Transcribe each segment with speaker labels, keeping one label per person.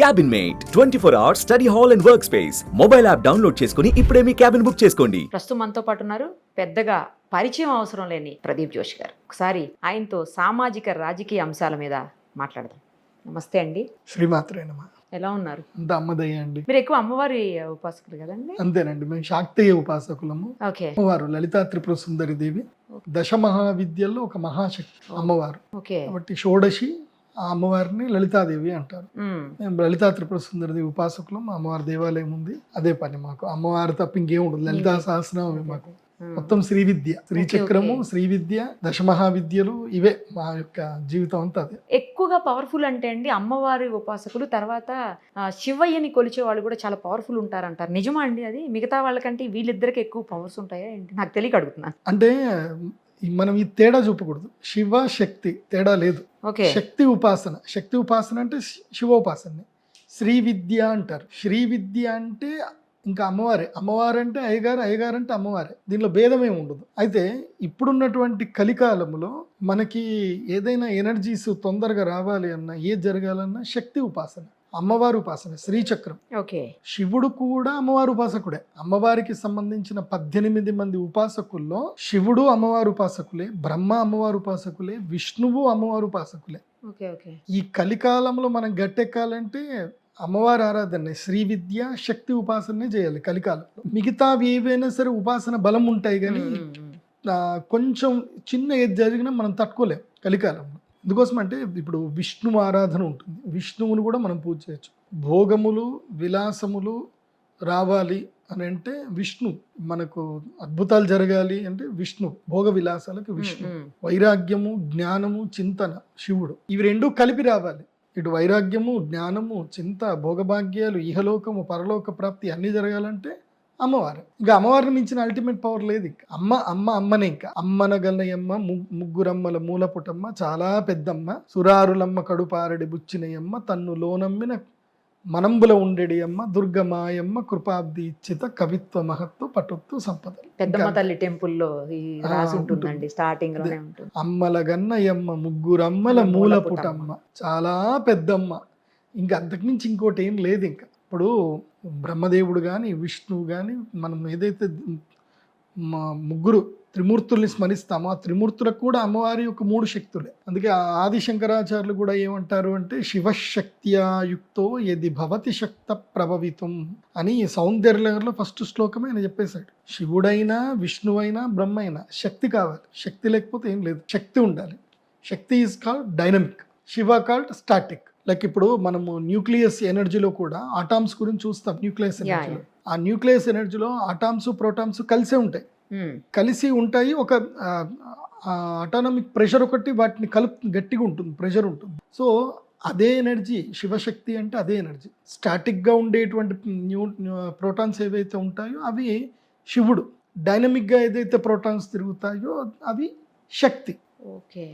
Speaker 1: Cabin Mate 24 hours study hall and work space mobile app download చేసుకుని ఇప్పుడే మీ cabin book చేసుకోండి.
Speaker 2: ప్రస్తుతం మనతో పాటు ఉన్నారు పెద్దగా పరిచయం అవసరం లేని ప్రదీప్ జోషి గారు. ఒకసారి ఆయనతో సామాజిక రాజకీయ అంశాల మీద మాట్లాడదాం. నమస్తే అండి.
Speaker 3: శ్రీమాత్రే నమ.
Speaker 2: ఎలా ఉన్నారు?
Speaker 3: అంత అమ్మదయ్య అండి.
Speaker 2: మీరు ఎక్కువ అమ్మవారి ఉపాసకులు కదండి?
Speaker 3: అంతేనండి, మేము శాక్తేయ ఉపాసకులము.
Speaker 2: ఓకే.
Speaker 3: అమ్మవారు లలితా త్రిపుర సుందరి దేవి, దశ మహావిద్యల్లో ఒక మహాశక్తి అమ్మవారు.
Speaker 2: ఓకే.
Speaker 3: కాబట్టి షోడశి ఆ అమ్మవారిని లలితాదేవి అంటారు. మేము లలితా త్రిపుర సుందరి దేవి ఉపాసకులం. అమ్మవారి దేవాలయం ఉంది, అదే పని మాకు. అమ్మవారు తప్ప ఇంకేం ఉండదు. లలితా సహస్రనామమే మాకు. మొత్తం శ్రీ విద్య, శ్రీచక్రము, శ్రీ విద్య, దశ మహావిద్యలు, ఇవే మా యొక్క జీవితం అంతా. అదే
Speaker 2: ఎక్కువగా పవర్ఫుల్ అంటే అండి అమ్మవారి ఉపాసకులు. తర్వాత శివయ్యని కొలిచే వాళ్ళు కూడా చాలా పవర్ఫుల్ ఉంటారంటారు. నిజమా అండి అది? మిగతా వాళ్ళకంటే వీళ్ళిద్దరికి ఎక్కువ పవర్స్ ఉంటాయా ఏంటి? నాకు తెలియక అడుగుతున్నాను.
Speaker 3: అంటే మనం ఈ తేడా చూపకూడదు. శివ శక్తి తేడా లేదు. శక్తి ఉపాసన, శక్తి ఉపాసన అంటే శివోపాసన. శ్రీ విద్య అంటారు. శ్రీ విద్య అంటే ఇంకా అమ్మవారే. అమ్మవారు అంటే అయ్యగారు, అయ్యగారు అంటే అమ్మవారే. దీనిలో భేదం ఏమి ఉండదు. అయితే ఇప్పుడున్నటువంటి కలికాలంలో మనకి ఏదైనా ఎనర్జీస్ తొందరగా రావాలి అన్నా, ఏది జరగాలన్నా శక్తి ఉపాసన, అమ్మవారి ఉపాసన, శ్రీచక్రం.
Speaker 2: ఓకే.
Speaker 3: శివుడు కూడా అమ్మవారి ఉపాసకుడే. అమ్మవారికి సంబంధించిన 18 మంది ఉపాసకుల్లో శివుడు అమ్మవారి ఉపాసకులే, బ్రహ్మ అమ్మవారి ఉపాసకులే, విష్ణువు అమ్మవారి ఉపాసకులే.
Speaker 2: ఓకే. ఓకే. ఈ
Speaker 3: కలికాలంలో మనం గట్టెక్కాలంటే అమ్మవారి ఆరాధన, శ్రీ విద్య, శక్తి ఉపాసనే చేయాలి కలికాలంలో. మిగతావి ఏవైనా సరే ఉపాసన బలం ఉంటాయి, కానీ కొంచెం చిన్న ఏది జరిగినా మనం తట్టుకోలేం కలికాలంలో. ఎందుకోసం అంటే ఇప్పుడు విష్ణు ఆరాధన ఉంటుంది, విష్ణువుని కూడా మనం పూజ చేయొచ్చు. భోగములు విలాసములు రావాలి అని అంటే విష్ణు, మనకు అద్భుతాలు జరగాలి అంటే విష్ణు, భోగ విలాసాలకు విష్ణు. వైరాగ్యము, జ్ఞానము, చింతన శివుడు. ఇవి రెండూ కలిపి రావాలి. ఇటు వైరాగ్యము, జ్ఞానము, చింత, భోగభాగ్యాలు, ఇహలోకము, పరలోక ప్రాప్తి అన్నీ జరగాలంటే అమ్మవారు. ఇంకా అమ్మవారిని మించిన అల్టిమేట్ పవర్ లేదు. ఇంకా అమ్మనే. ఇంకా అమ్మనగలయమ్మ, ముగ్గురమ్మల మూలపుటమ్మ, చాలా పెద్దమ్మ, సురారులమ్మ కడుపారడి బుచ్చినయమ్మ, తన్ను లోనమ్మిన మనంబుల ఉండేడి అమ్మ, దుర్గమాయమ్మ, కృపాబ్ది ఇచ్చిత, కవిత్వ మహత్వ, పటుత్వ సంపద.
Speaker 2: పెద్దమ్మ తల్లి టెంపుల్లో రాసి ఉంటుందండి, స్టార్టింగ్ లోనే ఉంటుంది.
Speaker 3: అమ్మల గన్నయమ్మ, ముగ్గురమ్మల మూలపుటమ్మ, చాలా పెద్దమ్మ. ఇంకా అంతకుమించి ఇంకోటి ఏం లేదు. ఇంకా ఇప్పుడు బ్రహ్మదేవుడు కానీ విష్ణువు కానీ మనం ఏదైతే ముగ్గురు త్రిమూర్తుల్ని స్మరిస్తామో ఆ త్రిమూర్తులకు కూడా అమ్మవారి యొక్క 3 శక్తులే. అందుకే ఆది శంకరాచార్యులు కూడా ఏమంటారు అంటే శివశక్త్యాయుక్తో యది భవతి శక్త ప్రభవితం అని సౌందర్యంలో ఫస్ట్ శ్లోకమే ఆయన చెప్పేశాడు. శివుడైనా, విష్ణువైనా, బ్రహ్మ అయినా శక్తి కావాలి. శక్తి లేకపోతే ఏం లేదు, శక్తి ఉండాలి. Shakti is called dynamic, Shiva called static. Like ఇప్పుడు మనము న్యూక్లియస్ ఎనర్జీలో కూడా అటామ్స్ గురించి చూస్తాం. న్యూక్లియస్ ఎనర్జీలో, ఆ న్యూక్లియస్ ఎనర్జీలో అటామ్స్ ప్రోటామ్స్ కలిసే ఉంటాయి. కలిసి ఉంటాయి. ఒక అటానమిక్ ప్రెషర్ ఒకటి వాటిని గట్టిగా ఉంటుంది, ప్రెషర్ ఉంటుంది. సో అదే ఎనర్జీ శివశక్తి అంటే అదే ఎనర్జీ. స్టాటిక్గా ఉండేటువంటి ప్రోటాన్స్ ఏవైతే ఉంటాయో అవి శివుడు, డైనమిక్గా ఏదైతే ప్రోటాన్స్ తిరుగుతాయో అవి శక్తి.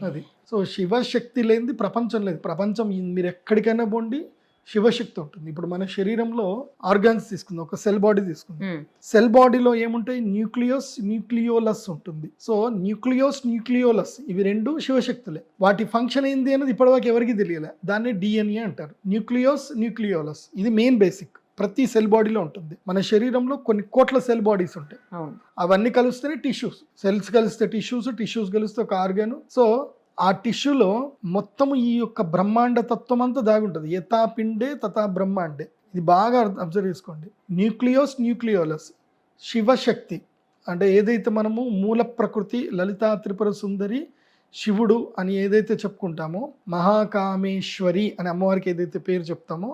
Speaker 3: అది. సో శివశక్తి లేనిది ప్రపంచం లేదు. ప్రపంచం మీరు ఎక్కడికైనా పోండి శివశక్తి ఉంటుంది. ఇప్పుడు మన శరీరంలో ఆర్గాన్స్ తీసుకుందాం, ఒక సెల్ బాడీ తీసుకుందాం. సెల్ బాడీలో ఏముంటాయి? న్యూక్లియోస్, న్యూక్లియోలస్ ఉంటుంది. సో న్యూక్లియోలస్ ఇవి 2 శివశక్తులే. వాటి ఫంక్షన్ ఏంది అనేది ఇప్పటివరకు ఎవరికి తెలియలే. దాన్ని డిఎన్ఏ అంటారు. న్యూక్లియోలస్ ఇది మెయిన్ బేసిక్. ప్రతి సెల్ బాడీలో ఉంటుంది. మన శరీరంలో కొన్ని కోట్ల సెల్ బాడీస్ ఉంటాయి. అవన్నీ కలిస్తేనే టిష్యూస్. సెల్స్ కలిస్తే టిష్యూస్ కలిస్తే ఒక ఆర్గాను. సో ఆ టిష్యూలో మొత్తము ఈ యొక్క బ్రహ్మాండ తత్వం అంతా దాగుంటుంది. యథా పిండే తథా బ్రహ్మాండే. ఇది బాగా అబ్జర్వ్ చేసుకోండి. న్యూక్లియోలస్ శివశక్తి అంటే ఏదైతే మనము మూల ప్రకృతి, లలితా త్రిపుర సుందరి, శివుడు అని ఏదైతే చెప్పుకుంటామో, మహాకామేశ్వరి అని అమ్మవారికి ఏదైతే పేరు చెప్తామో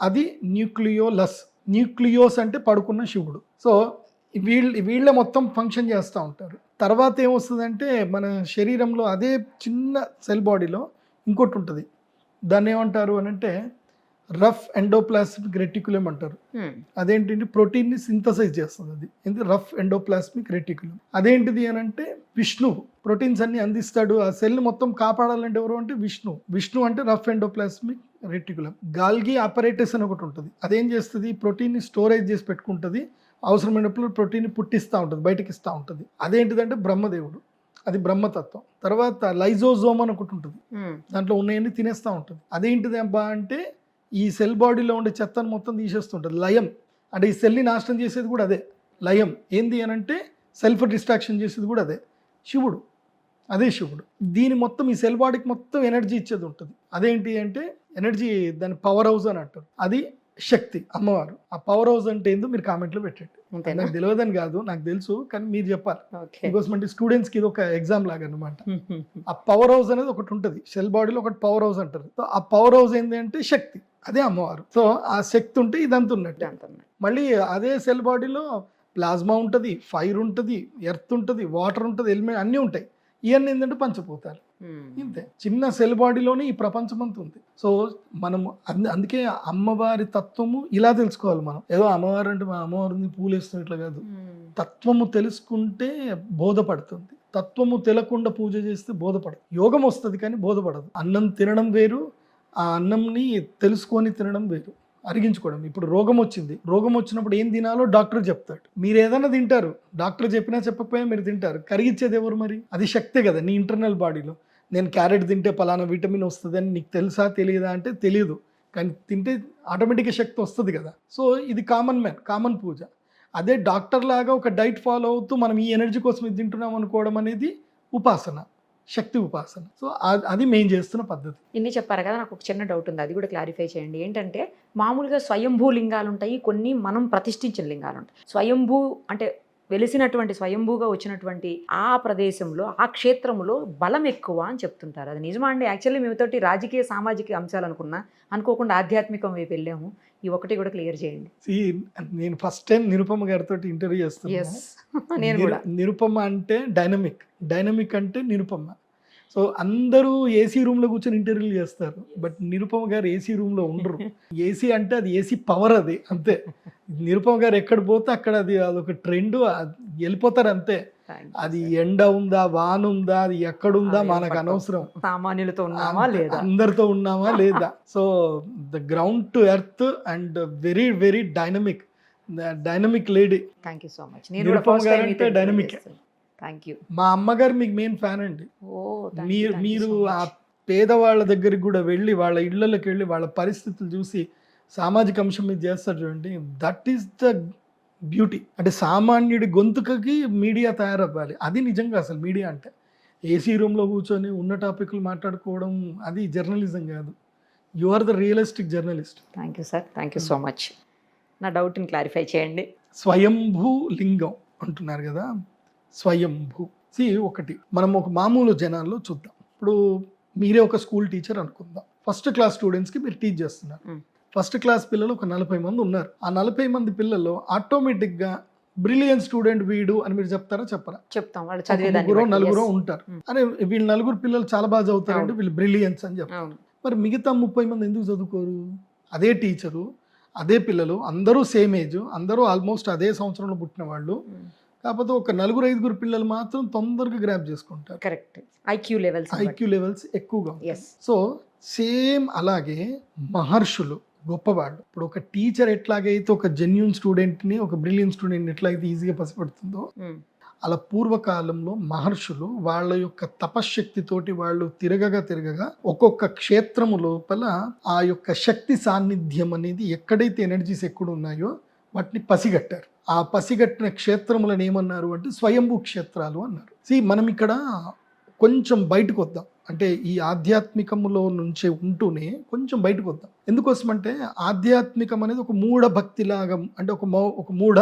Speaker 3: అది న్యూక్లియోలస్. న్యూక్లియోస్ అంటే పడుకున్న శివుడు. సో వీళ్ళ మొత్తం ఫంక్షన్ చేస్తూ ఉంటారు. తర్వాత ఏమొస్తుందంటే మన శరీరంలో అదే చిన్న సెల్ బాడీలో ఇంకోటి ఉంటుంది. దాన్ని ఏమంటారు అని అంటే రఫ్ ఎండోప్లాస్మిక్ రెటిక్యులం అంటారు. అదేంటి? ప్రోటీన్ని సింథసైజ్ చేస్తుంది. అది ఏంటి? Rough endoplasmic reticulum. అదేంటిది అని అంటే విష్ణువు ప్రోటీన్స్ అన్ని అందిస్తాడు. ఆ సెల్ మొత్తం కాపాడాలంటే ఎవరు అంటే విష్ణు అంటే rough endoplasmic reticulum. Golgi apparatus అని ఒకటి ఉంటుంది. అదేం చేస్తుంది? ప్రోటీన్ని స్టోరేజ్ చేసి పెట్టుకుంటుంది. అవసరమైనప్పుడు ప్రోటీన్ని పుట్టిస్తూ ఉంటుంది, బయటకి ఇస్తూ ఉంటుంది. అదేంటిదంటే బ్రహ్మదేవుడు. అది బ్రహ్మతత్వం. తర్వాత లైజోజోమ్ అని ఒకటి ఉంటుంది, దాంట్లో ఉన్నాయన్నీ తినేస్తూ ఉంటుంది. అదేంటిది అబ్బా అంటే ఈ సెల్ బాడీలో ఉండే చెత్తను మొత్తం తీసేస్తుంటుంది. లయం అంటే ఈ సెల్ని నాశనం చేసేది కూడా అదే. లయం ఏంది అని అంటే సెల్ఫ్ డిస్ట్రాక్షన్ చేసేది కూడా అదే. శివుడు, అదే శివుడు. దీని మొత్తం ఈ సెల్ బాడీకి మొత్తం ఎనర్జీ ఇచ్చేది ఉంటుంది. అదేంటి అంటే ఎనర్జీ, దాని పవర్ హౌస్ అని అంటారు. అది శక్తి, అమ్మవారు. ఆ పవర్ హౌస్ అంటే ఏందో మీరు కామెంట్లో పెట్టండి.
Speaker 2: అంతేనా?
Speaker 3: నాకు తెలియదని కాదు, నాకు తెలుసు, కానీ మీరు చెప్పాలి.
Speaker 2: ఓకే.
Speaker 3: బికాస్ అంటే స్టూడెంట్స్కి ఇది ఒక ఎగ్జామ్ లాగా అనమాట. ఆ పవర్ హౌస్ అనేది ఒకటి ఉంటుంది సెల్ బాడీలో, ఒకటి పవర్ హౌస్ అంటారు. సో ఆ పవర్ హౌస్ ఏంటి అంటే శక్తి, అదే అమ్మవారు. సో ఆ శక్తి ఉంటే ఇదంతా ఉన్నట్టు. మళ్ళీ అదే సెల్ బాడీలో ప్లాస్మా ఉంటుంది, ఫైర్ ఉంటుంది, ఎర్త్ ఉంటుంది, వాటర్ ఉంటుంది, ఎలిమెంట్ అన్నీ ఉంటాయి. ఇవన్నీ ఏంటంటే పంచభూతాలు. ఇంతే, చిన్న సెల్ బాడీలోనే ఈ ప్రపంచం అంతా ఉంది. సో మనము అందుకే అమ్మవారి తత్వము ఇలా తెలుసుకోవాలి. మనం ఏదో అమ్మవారు అంటే మన అమ్మవారిని పూలు వేస్తున్నట్లు కాదు. తత్వము తెలుసుకుంటే బోధపడుతుంది. తత్వము తెలకుండా పూజ చేస్తే బోధపడదు. యోగం వస్తుంది కానీ బోధపడదు. అన్నం తినడం వేరు, ఆ అన్నంని తెలుసుకొని తినడం వేరు, అరిగించుకోవడం. ఇప్పుడు రోగం వచ్చింది, రోగం వచ్చినప్పుడు ఏం తినాలో డాక్టర్ చెప్తాడు. మీరు ఏదైనా తింటారు, డాక్టర్ చెప్పినా చెప్పకపోయినా మీరు తింటారు. కరిగించేది ఎవరు మరి? అది శక్తే కదా నీ ఇంటర్నల్ బాడీలో. నేను క్యారెట్ తింటే పలానా విటమిన్ వస్తుంది అని నీకు తెలుసా తెలియదా అంటే తెలియదు, కానీ తింటే ఆటోమేటిక్గా శక్తి వస్తుంది కదా. సో ఇది కామన్ మ్యాన్, కామన్ పూజ. అదే డాక్టర్ లాగా ఒక డైట్ ఫాలో అవుతూ మనం ఈ ఎనర్జీ కోసం ఇది తింటున్నాం అనుకోవడం అనేది ఉపాసన, శక్తి ఉపాసన. సో అది మేము చేస్తున్న పద్ధతి.
Speaker 2: ఇన్ని చెప్పారు కదా, నాకు ఒక చిన్న డౌట్ ఉంది, అది కూడా క్లారిఫై చేయండి. ఏంటంటే మామూలుగా స్వయంభూ లింగాలు ఉంటాయి, కొన్ని మనం ప్రతిష్ఠించిన లింగాలు ఉంటాయి. స్వయంభూ అంటే వెలిసినటువంటి, స్వయంభూగా వచ్చినటువంటి ఆ ప్రదేశంలో, ఆ క్షేత్రంలో బలం ఎక్కువ అని చెప్తుంటారు. అది నిజమా అండి? యాక్చువల్లీ మేముతోటి రాజకీయ సామాజిక అంశాలు అనుకోకుండా ఆధ్యాత్మికం వైపు వెళ్ళాము. ఈ ఒకటి కూడా క్లియర్ చేయండి.
Speaker 3: నేను ఫస్ట్ టైం నిరుపమ గారితో ఇంటర్వ్యూ చేస్తున్నాను.
Speaker 2: నేను కూడా.
Speaker 3: నిరుపమ అంటే డైనమిక్ అంటే నిరుపమ. సో అందరూ ఏసీ రూమ్లో కూర్చొని ఇంటర్వ్యూలు చేస్తారు, బట్ నిరుపమ గారు ఏసీ రూమ్లో ఉండరు. ఏసీ అంటే అది ఏసీ పవర్, అది అంతే. నిరుపమ గారు ఎక్కడ పోతే అక్కడ అదొక ట్రెండ్, వెళ్ళిపోతారు అంతే. అది ఎండ ఉందా, వాన ఉందా, అది ఎక్కడుందా మనకు అనవసరం.
Speaker 2: సామాన్యులతో ఉన్నామా లేదా,
Speaker 3: అందరితో ఉన్నామా లేదా. So the ground to earth and very very dynamic lady.
Speaker 2: Thank you so much.
Speaker 3: Nirupama గారు అంటే డైనమిక్.
Speaker 2: Thank you.
Speaker 3: మా అమ్మగారు మీకు మెయిన్ ఫ్యాన్ అండి. మీరు ఆ పేదవాళ్ళ దగ్గరికి కూడా వెళ్ళి, వాళ్ళ ఇళ్లలోకి వెళ్ళి, వాళ్ళ పరిస్థితులు చూసి సామాజిక అంశం మీద చేస్తారు చూడండి. That is the beauty. అంటే సామాన్యుడి గొంతుకకి మీడియా తయారవ్వాలి. అది నిజంగా అసలు మీడియా అంటే. ఏసీ రూమ్లో కూర్చొని ఉన్న టాపిక్లు మాట్లాడుకోవడం అది జర్నలిజం కాదు. You are the realistic journalist.
Speaker 2: Thank you sir, thank you so much. నా డౌట్ని క్లారిఫై చేయండి.
Speaker 3: స్వయంభూ లింగం అంటున్నారు కదా, స్వయంభూ. ఒకటి మనం ఒక మామూలు జనాల్లో చూద్దాం. ఇప్పుడు మీరే ఒక స్కూల్ టీచర్ అనుకుందాం. ఫస్ట్ క్లాస్ స్టూడెంట్స్కి మీరు టీచ్ చేస్తున్నారు. ఫస్ట్ క్లాస్ పిల్లలు ఒక 40 మంది ఉన్నారు. ఆ 40 మంది పిల్లల్లో ఆటోమేటిక్గా బ్రిలియన్ స్టూడెంట్ వీడు అని మీరు చెప్తారా చెప్పరా?
Speaker 2: చెప్తాం. వాళ్ళు
Speaker 3: ముగ్గురు నలుగురు ఉంటారు. అరే వీళ్ళు నలుగురు పిల్లలు చాలా బాగా చదువుతారంటే వీళ్ళు బ్రిలియన్స్ అని చెప్తారు. మరి మిగతా 30 మంది ఎందుకు చదువుకోరు? అదే టీచరు, అదే పిల్లలు, అందరూ సేమ్ ఏజ్, అందరూ ఆల్మోస్ట్ అదే సంవత్సరంలో పుట్టిన వాళ్ళు. కాకపోతే ఒక 4-5 పిల్లలు మాత్రం తొందరగా గ్రాప్ చేసుకుంటారు.
Speaker 2: కరెక్ట్. ఐక్యూ లెవెల్స్
Speaker 3: ఎక్కువగా. సో సేమ్ అలాగే మహర్షులు గొప్పవాళ్ళు. ఇప్పుడు ఒక టీచర్ ఎట్లాగైతే ఒక జెన్యూన్ స్టూడెంట్ని, ఒక బ్రిలియన్ స్టూడెంట్ని ఎట్లయితే ఈజీగా పసిపడుతుందో, అలా పూర్వకాలంలో మహర్షులు వాళ్ళ యొక్క తపశ్శక్తితోటి వాళ్ళు తిరగగా ఒక్కొక్క క్షేత్రము లోపల ఆ యొక్క శక్తి సాన్నిధ్యం అనేది ఎక్కడైతే ఎనర్జీస్ ఎక్కడ ఉన్నాయో వాటిని పసిగట్టారు. ఆ పసిగట్టిన క్షేత్రములను ఏమన్నారు అంటే స్వయంభూ క్షేత్రాలు అన్నారు. మనం ఇక్కడ కొంచెం బయటకు వద్దాం. అంటే ఈ ఆధ్యాత్మికములో నుంచి ఉంటూనే కొంచెం బయటకు వద్దాం. ఎందుకోసమంటే ఆధ్యాత్మికం అనేది ఒక మూఢ భక్తిలాగా, అంటే ఒక మూఢ,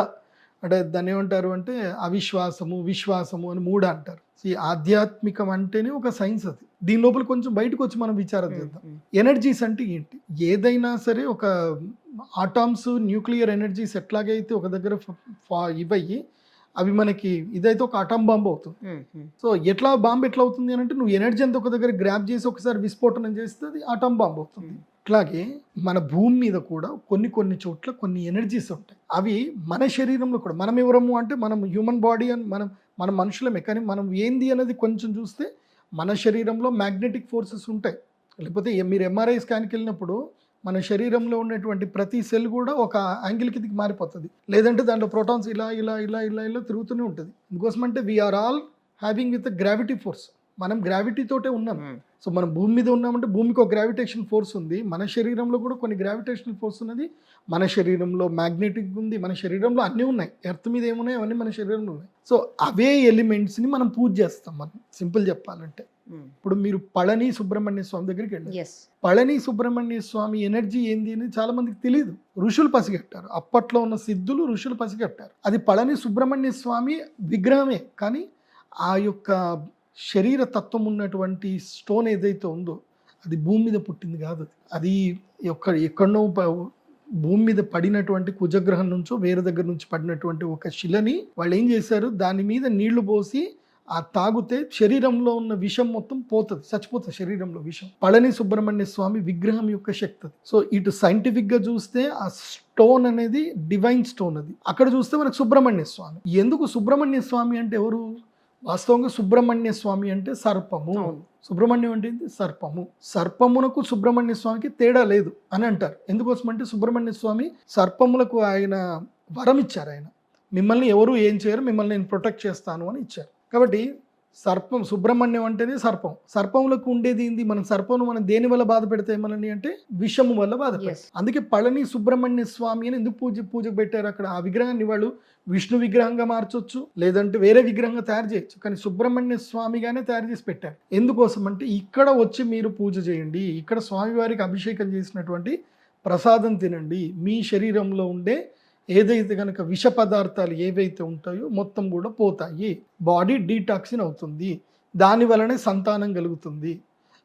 Speaker 3: అంటే దాన్ని ఏమంటారు అంటే అవిశ్వాసము, విశ్వాసము అని మూఢ అంటారు. ఈ ఆధ్యాత్మికం అంటేనే ఒక సైన్స్. అది దీని లోపల కొంచెం బయటకు వచ్చి మనం విచారం చేద్దాం. ఎనర్జీస్ అంటే ఏంటి? ఏదైనా సరే ఒక ఆటామ్స్, న్యూక్లియర్ ఎనర్జీస్ ఎట్లాగైతే ఒక దగ్గర ఇవయ్యి అవి మనకి ఇదైతే ఒక అటామ్ బాంబు అవుతుంది. సో ఎట్లా బాంబు ఎట్లా అవుతుంది అని అంటే నువ్వు ఎనర్జీ అంతా ఒక దగ్గర గ్రాప్ చేసి ఒకసారి విస్ఫోటనం చేస్తే అది అటామ్ బాంబు అవుతుంది. అట్లాగే మన భూమి మీద కూడా కొన్ని చోట్ల కొన్ని ఎనర్జీస్ ఉంటాయి. అవి మన శరీరంలో కూడా, మనం ఎవరము అంటే మనం హ్యూమన్ బాడీ అని మనం మనుషులమే, కానీ మనం ఏంది అనేది కొంచెం చూస్తే మన శరీరంలో మ్యాగ్నెటిక్ ఫోర్సెస్ ఉంటాయి. లేకపోతే మీరు ఎంఆర్ఐ స్కాన్కి వెళ్ళినప్పుడు మన శరీరంలో ఉన్నటువంటి ప్రతి సెల్ కూడా ఒక యాంగిల్కి దిగి మారిపోతుంది. లేదంటే దాంట్లో ప్రోటాన్స్ ఇలా తిరుగుతూనే ఉంటుంది. ఎందుకోసమంటే we are all having with gravity force. మనం గ్రావిటీ తోటే ఉన్నాం. సో మనం భూమి మీద ఉన్నామంటే భూమికి ఒక గ్రావిటేషన్ ఫోర్స్ ఉంది, మన శరీరంలో కూడా కొన్ని గ్రావిటేషనల్ ఫోర్స్ ఉన్నది, మన శరీరంలో మ్యాగ్నెటిక్ ఉంది, మన శరీరంలో అన్నీ ఉన్నాయి. ఎర్త్ మీద ఏమున్నాయి అవన్నీ మన శరీరంలో ఉన్నాయి. సో అవే ఎలిమెంట్స్ని మనం పూజ చేస్తాం. మనం సింపుల్ చెప్పాలంటే ఇప్పుడు మీరు పళని సుబ్రహ్మణ్య స్వామి దగ్గరికి వెళ్ళారు. పళని సుబ్రహ్మణ్య స్వామి ఎనర్జీ ఏంది అని చాలా మందికి తెలియదు. ఋషులు పసిగట్టారు, అప్పట్లో ఉన్న సిద్ధులు ఋషులు పసిగట్టారు. అది పళని సుబ్రహ్మణ్య స్వామి విగ్రహమే, కానీ ఆ యొక్క శరీర తత్వం ఉన్నటువంటి స్టోన్ ఏదైతే ఉందో అది భూమి మీద పుట్టింది కాదు. అది ఎక్కడనో భూమి మీద పడినటువంటి కుజగ్రహం నుంచో వేరే దగ్గర నుంచి పడినటువంటి ఒక శిలని వాళ్ళు ఏం చేశారు, దాని మీద నీళ్లు పోసి ఆ తాగితే శరీరంలో ఉన్న విషం మొత్తం పోతుంది, చచ్చిపోతుంది శరీరంలో విషం. పళని సుబ్రహ్మణ్య స్వామి విగ్రహం యొక్క శక్తి. సో ఇటు సైంటిఫిక్ గా చూస్తే ఆ స్టోన్ అనేది డివైన్ స్టోన్. అది అక్కడ చూస్తే మనకు సుబ్రహ్మణ్య స్వామి. ఎందుకు సుబ్రహ్మణ్య స్వామి అంటే ఎవరు? వాస్తవంగా సుబ్రహ్మణ్య స్వామి అంటే సర్పము. సుబ్రహ్మణ్యం అంటే సర్పము. సర్పమునకు సుబ్రహ్మణ్య స్వామికి తేడా లేదు అని అంటారు. ఎందుకోసం అంటే సుబ్రహ్మణ్య స్వామి సర్పములకు ఆయన వరం ఇచ్చారు. ఆయన మిమ్మల్ని ఎవరు ఏం చేయరు, మిమ్మల్ని నేను ప్రొటెక్ట్ చేస్తాను అని ఇచ్చారు. కాబట్టి సర్పం, సుబ్రహ్మణ్యం అంటేనే సర్పం. సర్పములకు ఉండేది ఏంది? మనం సర్పమును మనం దేని వల్ల బాధ పెడతాయి మనల్ని అంటే విషము వల్ల బాధ పెడతాయి. అందుకే పళని సుబ్రహ్మణ్య స్వామి అని ఎందుకు పూజకు పెట్టారు అక్కడ? ఆ విగ్రహాన్ని వాళ్ళు విష్ణు విగ్రహంగా మార్చొచ్చు, లేదంటే వేరే విగ్రహంగా తయారు చేయొచ్చు, కానీ సుబ్రహ్మణ్య స్వామిగానే తయారు చేసి పెట్టారు. ఎందుకోసం అంటే ఇక్కడ వచ్చి మీరు పూజ చేయండి, ఇక్కడ స్వామివారికి అభిషేకం చేసినటువంటి ప్రసాదం తినండి, మీ శరీరంలో ఉండే ఏదైతే కనుక విష పదార్థాలు ఏవైతే ఉంటాయో మొత్తం కూడా పోతాయి, బాడీ డీటాక్సిన్ అవుతుంది, దాని వలనే సంతానం కలుగుతుంది.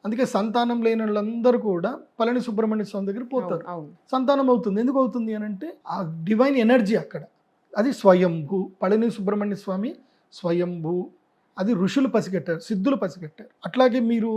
Speaker 3: అందుకే సంతానం లేని వాళ్ళందరూ కూడా పళని సుబ్రహ్మణ్య స్వామి దగ్గర పోతారు, సంతానం అవుతుంది. ఎందుకు అవుతుంది అని అంటే ఆ డివైన్ ఎనర్జీ అక్కడ. అది స్వయంభూ. పళని సుబ్రహ్మణ్య స్వామి స్వయంభూ. అది ఋషులు పసిగట్టారు, సిద్ధులు పసిగట్టారు. అట్లాగే మీరు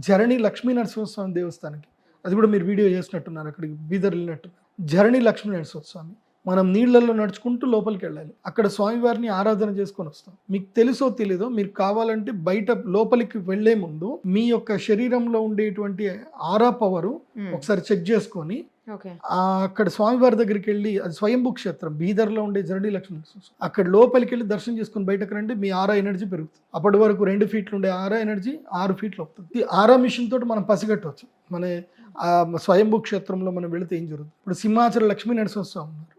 Speaker 3: జరణి లక్ష్మీ నరసింహస్వామి దేవస్థానానికి, అది కూడా మీరు వీడియో చేసినట్టున్నారు, అక్కడికి బీదర్ వెళ్ళినట్టు. జరణి లక్ష్మీ నరసింహస్వామి మనం నీళ్లలో నడుచుకుంటూ లోపలికి వెళ్ళాలి, అక్కడ స్వామివారిని ఆరాధన చేసుకొని వస్తాం. మీకు తెలుసో తెలీదో, మీరు కావాలంటే బయట లోపలికి వెళ్లే ముందు మీ యొక్క శరీరంలో ఉండేటువంటి ఆరా పవర్ ఒకసారి చెక్ చేసుకొని అక్కడ స్వామివారి దగ్గరికి వెళ్ళి, అది స్వయంభూ క్షేత్రం బీదర్లో ఉండే జరణి లక్ష్మీ నరసింహస్వామి, అక్కడ లోపలికి వెళ్ళి దర్శనం చేసుకుని బయటకు రండి, మీ ఆరా ఎనర్జీ పెరుగుతుంది. అప్పటి వరకు 2 ఫీట్లు ఉండే ఆరా ఎనర్జీ 6 ఫీట్లు అవుతుంది. ఈ ఆరా మిషన్ తోటి మనం పసిగట్టవచ్చు మన స్వయంభూ క్షేత్రంలో మనం వెళితే ఏం జరుగుతుంది. ఇప్పుడు సింహాచల లక్ష్మీ నరసింహస్వామి ఉన్నారు,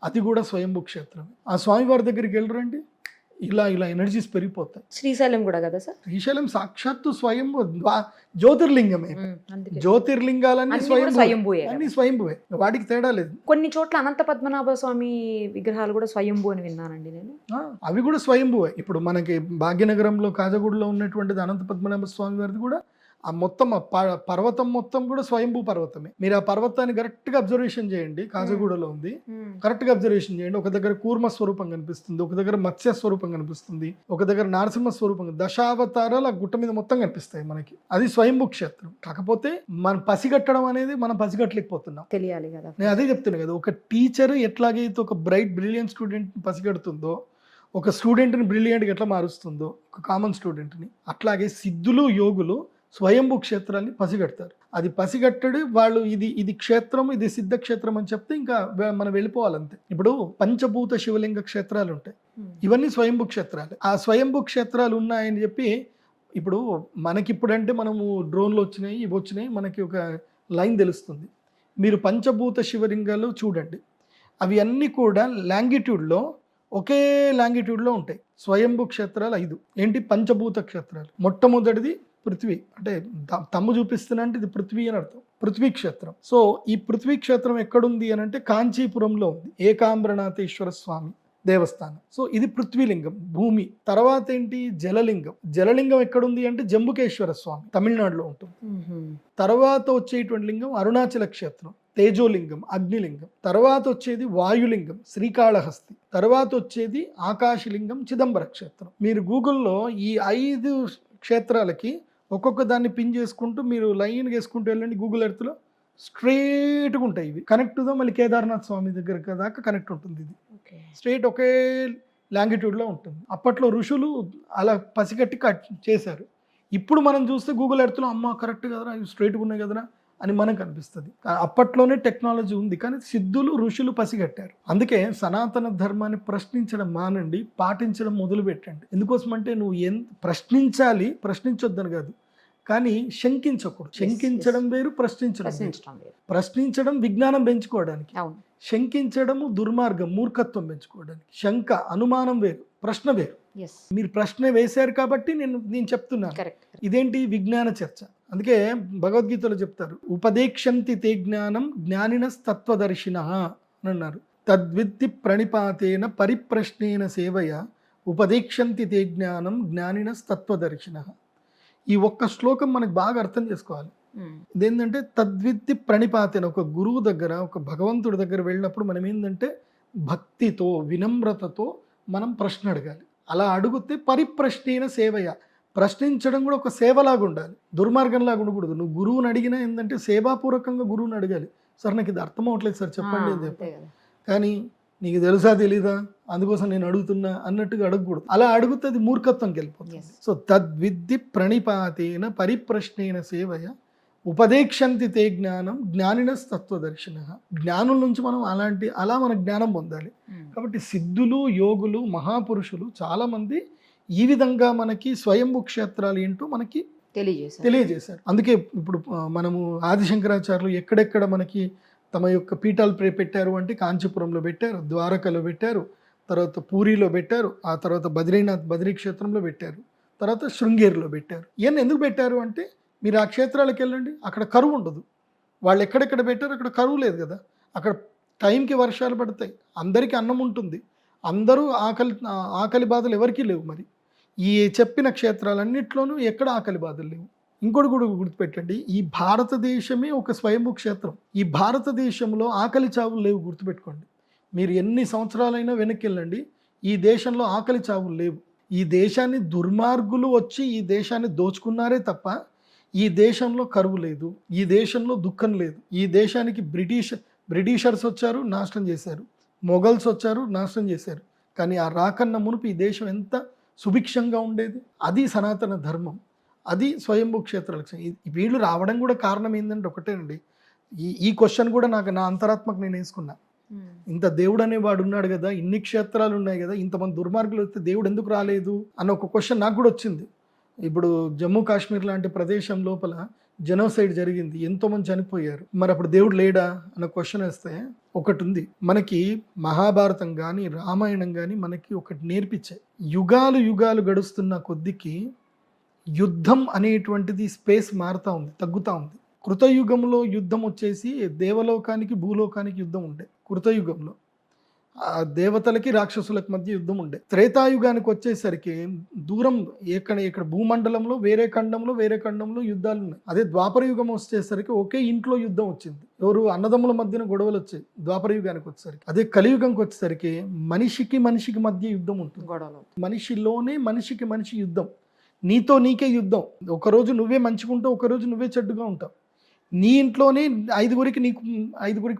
Speaker 3: అది కూడా స్వయంభూ క్షేత్రం. ఆ స్వామివారి దగ్గరికి వెళ్ళరండి, ఇలా ఎనర్జీస్ పెరిగిపోతాయి.
Speaker 2: శ్రీశైలం కూడా కదా సార్?
Speaker 3: శ్రీశైలం సాక్షాత్తు స్వయం జ్యోతిర్లింగమే. జ్యోతిర్లింగాలన్నీ స్వయంభువే, వాటికి తేడా లేదు.
Speaker 2: కొన్ని చోట్ల అనంత పద్మనాభ స్వామి విగ్రహాలు కూడా స్వయంభూ అని విన్నానండి నేను.
Speaker 3: అవి కూడా స్వయంభువే. ఇప్పుడు మనకి భాగ్యనగరంలో కాజగూడలో ఉన్నటువంటిది అనంత పద్మనాభ స్వామి వారిది కూడా ఆ మొత్తం పర్వతం మొత్తం కూడా స్వయంభూ పర్వతమే. మీరు ఆ పర్వతాన్ని కరెక్ట్ గా అబ్జర్వేషన్ చేయండి, కాజగూడలో ఉంది, కరెక్ట్ గా అబ్జర్వేషన్ చేయండి. ఒక దగ్గర కూర్మ స్వరూపం కనిపిస్తుంది, ఒక దగ్గర మత్స్య స్వరూపం కనిపిస్తుంది, ఒక దగ్గర నరసింహ స్వరూపం, దశావతారాలు ఆ గుట్ట మీద మొత్తం కనిపిస్తాయి మనకి. అది స్వయంభూ క్షేత్రం. కాకపోతే మనం పసిగట్టడం అనేది మనం పసిగట్టలేకపోతున్నాం,
Speaker 2: తెలియాలి కదా.
Speaker 3: నేను అదే చెప్తున్నా కదా, ఒక టీచర్ ఎట్లాగైతే ఒక బ్రైట్ బ్రిలియంట్ స్టూడెంట్ పసిగడుతుందో, ఒక స్టూడెంట్ని బ్రిలియంట్గా ఎట్లా మారుస్తుందో ఒక కామన్ స్టూడెంట్ని, అట్లాగే సిద్ధులు యోగులు స్వయంభూ క్షేత్రాన్ని పసిగడతారు. అది పసిగట్టడు వాళ్ళు, ఇది క్షేత్రం, ఇది సిద్ధ క్షేత్రం అని చెప్తే ఇంకా మనం వెళ్ళిపోవాలంతే. ఇప్పుడు పంచభూత శివలింగ క్షేత్రాలు ఉంటాయి, ఇవన్నీ స్వయంభూ క్షేత్రాలు. ఆ స్వయంభూ క్షేత్రాలు ఉన్నాయని చెప్పి ఇప్పుడు మనకిప్పుడంటే మనము డ్రోన్లు వచ్చినాయి, ఇవి వచ్చినాయి, మనకి ఒక లైన్ తెలుస్తుంది. మీరు పంచభూత శివలింగాలు చూడండి, అవి అన్నీ కూడా లాంగిట్యూడ్లో ఒకే లాంగిట్యూడ్లో ఉంటాయి. స్వయంభూ క్షేత్రాలు 5 ఏంటి? పంచభూత క్షేత్రాలు. మొట్టమొదటిది పృథ్వీ, అంటే తమ్ము చూపిస్తున్నా అంటే ఇది పృథ్వీ అని అర్థం, పృథ్వీ క్షేత్రం. సో ఈ పృథ్వీ క్షేత్రం ఎక్కడుంది అని అంటే కాంచీపురంలో ఉంది, ఏకాంబరనాథేశ్వర స్వామి దేవస్థానం. సో ఇది పృథ్వీలింగం, భూమి. తర్వాత ఏంటి? జలలింగం. జలలింగం ఎక్కడుంది అంటే జంబుకేశ్వర స్వామి, తమిళనాడులో ఉంటుంది. తర్వాత వచ్చేటువంటి లింగం అరుణాచల క్షేత్రం, తేజోలింగం, అగ్నిలింగం. తర్వాత వచ్చేది వాయులింగం, శ్రీకాళహస్తి. తర్వాత వచ్చేది ఆకాశలింగం, చిదంబర క్షేత్రం. మీరు గూగుల్లో ఈ 5 క్షేత్రాలకి ఒక్కొక్క దాన్ని పిన్ చేసుకుంటూ మీరు లైన్ వేసుకుంటూ వెళ్ళండి గూగుల్ ఎర్త్లో, స్ట్రైట్గా ఉంటాయి ఇవి. కనెక్ట్ తో మళ్ళీ కేదార్నాథ్ స్వామి దగ్గర దాకా కనెక్ట్ ఉంటుంది. ఇది స్ట్రైట్ ఒకే లాంగిట్యూడ్లో ఉంటుంది. అప్పట్లో ఋషులు అలా పసిగట్టి చేశారు. ఇప్పుడు మనం చూస్తే గూగుల్ ఎర్త్లో అమ్మ కరెక్ట్ కదరా, ఇవి స్ట్రైట్గా ఉన్నాయి కదరా అని మనకు అనిపిస్తుంది. అప్పట్లోనే టెక్నాలజీ ఉంది, కానీ సిద్ధులు ఋషులు పసిగట్టారు. అందుకే సనాతన ధర్మాన్ని ప్రశ్నించడం మానండి, పాటించడం మొదలు పెట్టండి. ఎందుకోసమంటే నువ్వు ప్రశ్నించాలి, ప్రశ్నించొద్దని కాదు, కానీ శంకించకూడదు. శంకించడం వేరు, ప్రశ్నించడం వేరు. ప్రశ్నించడం విజ్ఞానం పెంచుకోవడానికి, శంకించడము దుర్మార్గం, మూర్ఖత్వం పెంచుకోవడానికి. శంక, అనుమానం వేరు, ప్రశ్న వేరు. మీరు ప్రశ్న వేశారు కాబట్టి నేను చెప్తున్నాను. ఇదేంటి విజ్ఞాన చర్చ. అందుకే భగవద్గీతలో చెప్తారు, ఉపదేక్షంతి తే జ్ఞానం జ్ఞానినస్తత్వదర్శిన అని అన్నారు. తద్విత్తి ప్రణిపాతేన పరిప్రశ్నేన సేవయ ఉపదేక్షంతి తే జ్ఞానం జ్ఞానినస్తత్వదర్శిన. ఈ ఒక్క శ్లోకం మనకు బాగా అర్థం చేసుకోవాలి. ఇదేంటంటే తద్విత్తి ప్రణిపాతేన, ఒక గురువు దగ్గర, ఒక భగవంతుడి దగ్గర వెళ్ళినప్పుడు మనం ఏంటంటే భక్తితో, వినమ్రతతో మనం ప్రశ్న అడగాలి. అలా అడిగితే పరిప్రశ్నేన సేవయ, ప్రశ్నించడం కూడా ఒక సేవలాగా ఉండాలి, దుర్మార్గంలాగా ఉండకూడదు. నువ్వు గురువుని అడిగినా ఏంటంటే సేవాపూర్వకంగా గురువుని అడగాలి. సార్ నాకు ఇది అర్థం అవ్వట్లేదు సార్ చెప్పండి అని చెప్పి. కానీ నీకు తెలుసా తెలీదా, అందుకోసం నేను అడుగుతున్నా అన్నట్టుగా అడగకూడదు. అలా అడుగుతే అది మూర్ఖత్వంకి వెళ్ళిపోతుంది. సో తద్విద్ది ప్రణిపాతేన పరిప్రశ్నేన సేవయ ఉపదేక్షంతి తే జ్ఞానం జ్ఞానినస్తత్వదర్శిన. జ్ఞానం నుంచి మనం అలా మన జ్ఞానం పొందాలి. కాబట్టి సిద్ధులు, యోగులు, మహాపురుషులు చాలామంది ఈ విధంగా మనకి స్వయంభూ క్షేత్రాలు ఏంటో మనకి తెలియజేశారు. అందుకే ఇప్పుడు మనము ఆదిశంకరాచార్యులు ఎక్కడెక్కడ మనకి తమ యొక్క పీఠాలు పెట్టారు అంటే కాంచీపురంలో పెట్టారు, ద్వారకలో పెట్టారు, తర్వాత పూరిలో పెట్టారు, ఆ తర్వాత బద్రీ క్షేత్రంలో పెట్టారు, తర్వాత శృంగేరిలో పెట్టారు. ఇవన్నీ ఎందుకు పెట్టారు అంటే మీరు ఆ క్షేత్రాలకు వెళ్ళండి, అక్కడ కరువు ఉండదు. వాళ్ళు ఎక్కడెక్కడ పెట్టారు అక్కడ కరువు లేదు కదా, అక్కడ టైంకి వర్షాలు పడతాయి, అందరికీ అన్నం ఉంటుంది, అందరూ ఆకలి బాధలు ఎవరికీ లేవు. మరి ఈ చెప్పిన క్షేత్రాలన్నింటిలోనూ ఎక్కడ ఆకలి బాధలు లేవు. ఇంకోటి కూడా గుర్తుపెట్టండి, ఈ భారతదేశమే ఒక స్వయంభూ క్షేత్రం. ఈ భారతదేశంలో ఆకలి చావులు లేవు, గుర్తుపెట్టుకోండి. మీరు ఎన్ని సంవత్సరాలైనా వెనక్కి వెళ్ళండి, ఈ దేశంలో ఆకలి చావులు లేవు. ఈ దేశాన్ని దుర్మార్గులు వచ్చి ఈ దేశాన్ని దోచుకున్నారే తప్ప ఈ దేశంలో కరువు లేదు, ఈ దేశంలో దుఃఖం లేదు. ఈ దేశానికి బ్రిటిషర్స్ వచ్చారు, నాశనం చేశారు, మొఘల్స్ వచ్చారు, నాశనం చేశారు. కానీ ఆ రాకన్న మునుపు ఈ దేశం ఎంత సుభిక్షంగా ఉండేది. అది సనాతన ధర్మం, అది స్వయంభూ క్షేత్రాల లక్ష్యం. వీళ్ళు రావడం కూడా కారణం ఏంటంటే ఒకటేనండి, ఈ క్వశ్చన్ కూడా నా అంతరాత్మకు నేను వేసుకున్నా. ఇంత దేవుడు అనేవాడు ఉన్నాడు కదా, ఇన్ని క్షేత్రాలు ఉన్నాయి కదా, ఇంతమంది దుర్మార్గులు వస్తే దేవుడు ఎందుకు రాలేదు అన్న ఒక క్వశ్చన్ నాకు కూడా వచ్చింది. ఇప్పుడు జమ్మూ కాశ్మీర్ లాంటి ప్రదేశం లోపల జెనోసైడ్ జరిగింది, ఎంతోమంది చనిపోయారు, మరి అప్పుడు దేవుడు లేడా అన్న క్వశ్చన్ వేస్తే ఒకటి ఉంది. మనకి మహాభారతం కానీ రామాయణం కానీ మనకి ఒకటి నేర్పించాయి. యుగాలు గడుస్తున్న కొద్దికి యుద్ధం అనేటువంటిది స్పేస్ మారుతూ ఉంది, తగ్గుతూ ఉంది. కృతయుగంలో యుద్ధం వచ్చేసి దేవలోకానికి భూలోకానికి యుద్ధం ఉండే. కృతయుగంలో దేవతలకి రాక్షసులకు మధ్య యుద్ధం ఉండే. త్రేతాయుగానికి వచ్చేసరికి దూరం ఇక్కడ భూమండలంలో వేరే ఖండంలో యుద్ధాలు ఉన్నాయి. అదే ద్వాపర యుగం వచ్చేసరికి ఒకే ఇంట్లో యుద్ధం వచ్చింది. ఎవరు అన్నదమ్ముల మధ్యన గొడవలు వచ్చాయి ద్వాపర యుగానికి వచ్చేసరికి. అదే కలియుగంకి వచ్చేసరికి మనిషికి మధ్య యుద్ధం ఉంటుంది. మనిషిలోనే మనిషి యుద్ధం, నీతో నీకే యుద్ధం. ఒకరోజు నువ్వే మంచిగా ఒకరోజు నువ్వే చెడ్డుగా ఉంటావు. నీ ఇంట్లోనే ఐదుగురికి